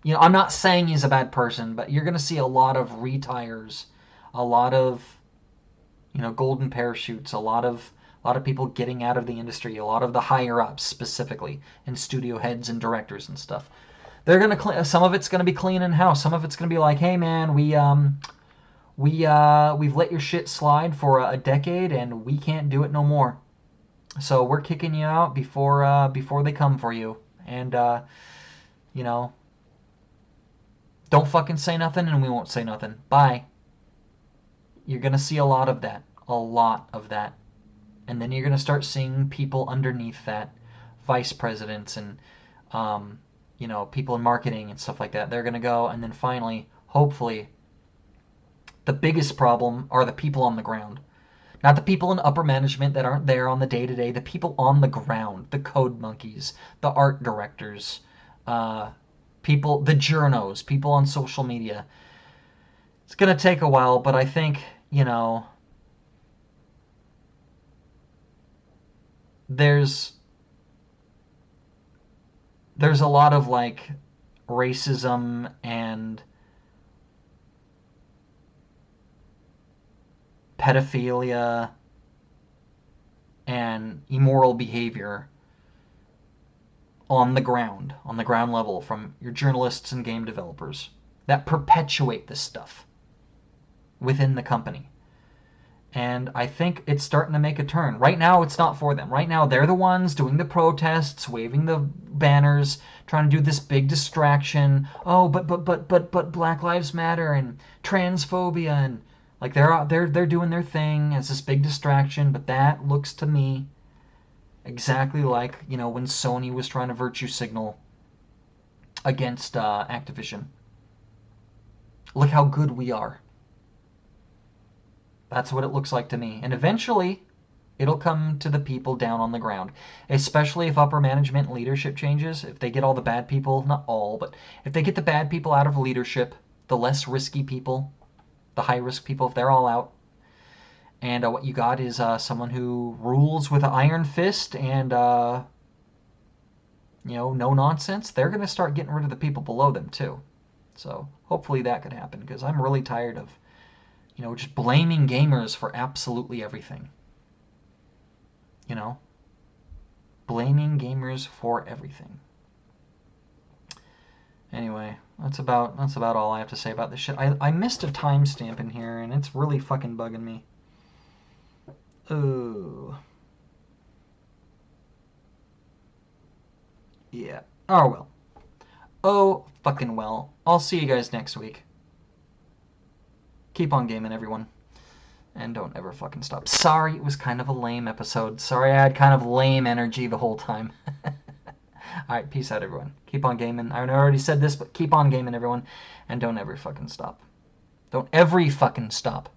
I'm not saying he's a bad person, but you're going to see a lot of retires, a lot of, golden parachutes, a lot of people getting out of the industry, a lot of the higher ups specifically, and studio heads and directors and stuff. They're gonna some of it's gonna be clean in house. Some of it's gonna be like, hey man, we've let your shit slide for a decade and we can't do it no more. So we're kicking you out before they come for you. And don't fucking say nothing and we won't say nothing. Bye. You're gonna see a lot of that. And then you're going to start seeing people underneath that, vice presidents and, people in marketing and stuff like that. They're going to go. And then finally, hopefully, the biggest problem are the people on the ground. Not the people in upper management that aren't there on the day-to-day. The people on the ground, the code monkeys, the art directors, the journos, people on social media. It's going to take a while, but I think, there's a lot of racism and pedophilia and immoral behavior on the ground level from your journalists and game developers that perpetuate this stuff within the company. And I think it's starting to make a turn. Right now, it's not for them. Right now, they're the ones doing the protests, waving the banners, trying to do this big distraction. Oh, but Black Lives Matter and transphobia and they're doing their thing as this big distraction. But that looks to me exactly like when Sony was trying to virtue signal against Activision. Look how good we are. That's what it looks like to me. And eventually, it'll come to the people down on the ground. Especially if upper management leadership changes. If they get all the bad people, not all, but if they get the bad people out of leadership, the less risky people, the high-risk people, if they're all out. And what you got is someone who rules with an iron fist and, no nonsense. They're going to start getting rid of the people below them, too. So, hopefully that could happen, because I'm really tired of just blaming gamers for absolutely everything. Blaming gamers for everything. Anyway, that's about all I have to say about this shit. I missed a timestamp in here, and it's really fucking bugging me. Oh. Yeah. Oh, well. Oh, fucking well. I'll see you guys next week. Keep on gaming, everyone. And don't ever fucking stop. Sorry, it was kind of a lame episode. Sorry I had kind of lame energy the whole time. Alright, peace out, everyone. Keep on gaming. I already said this, but keep on gaming, everyone. And don't ever fucking stop. Don't ever fucking stop.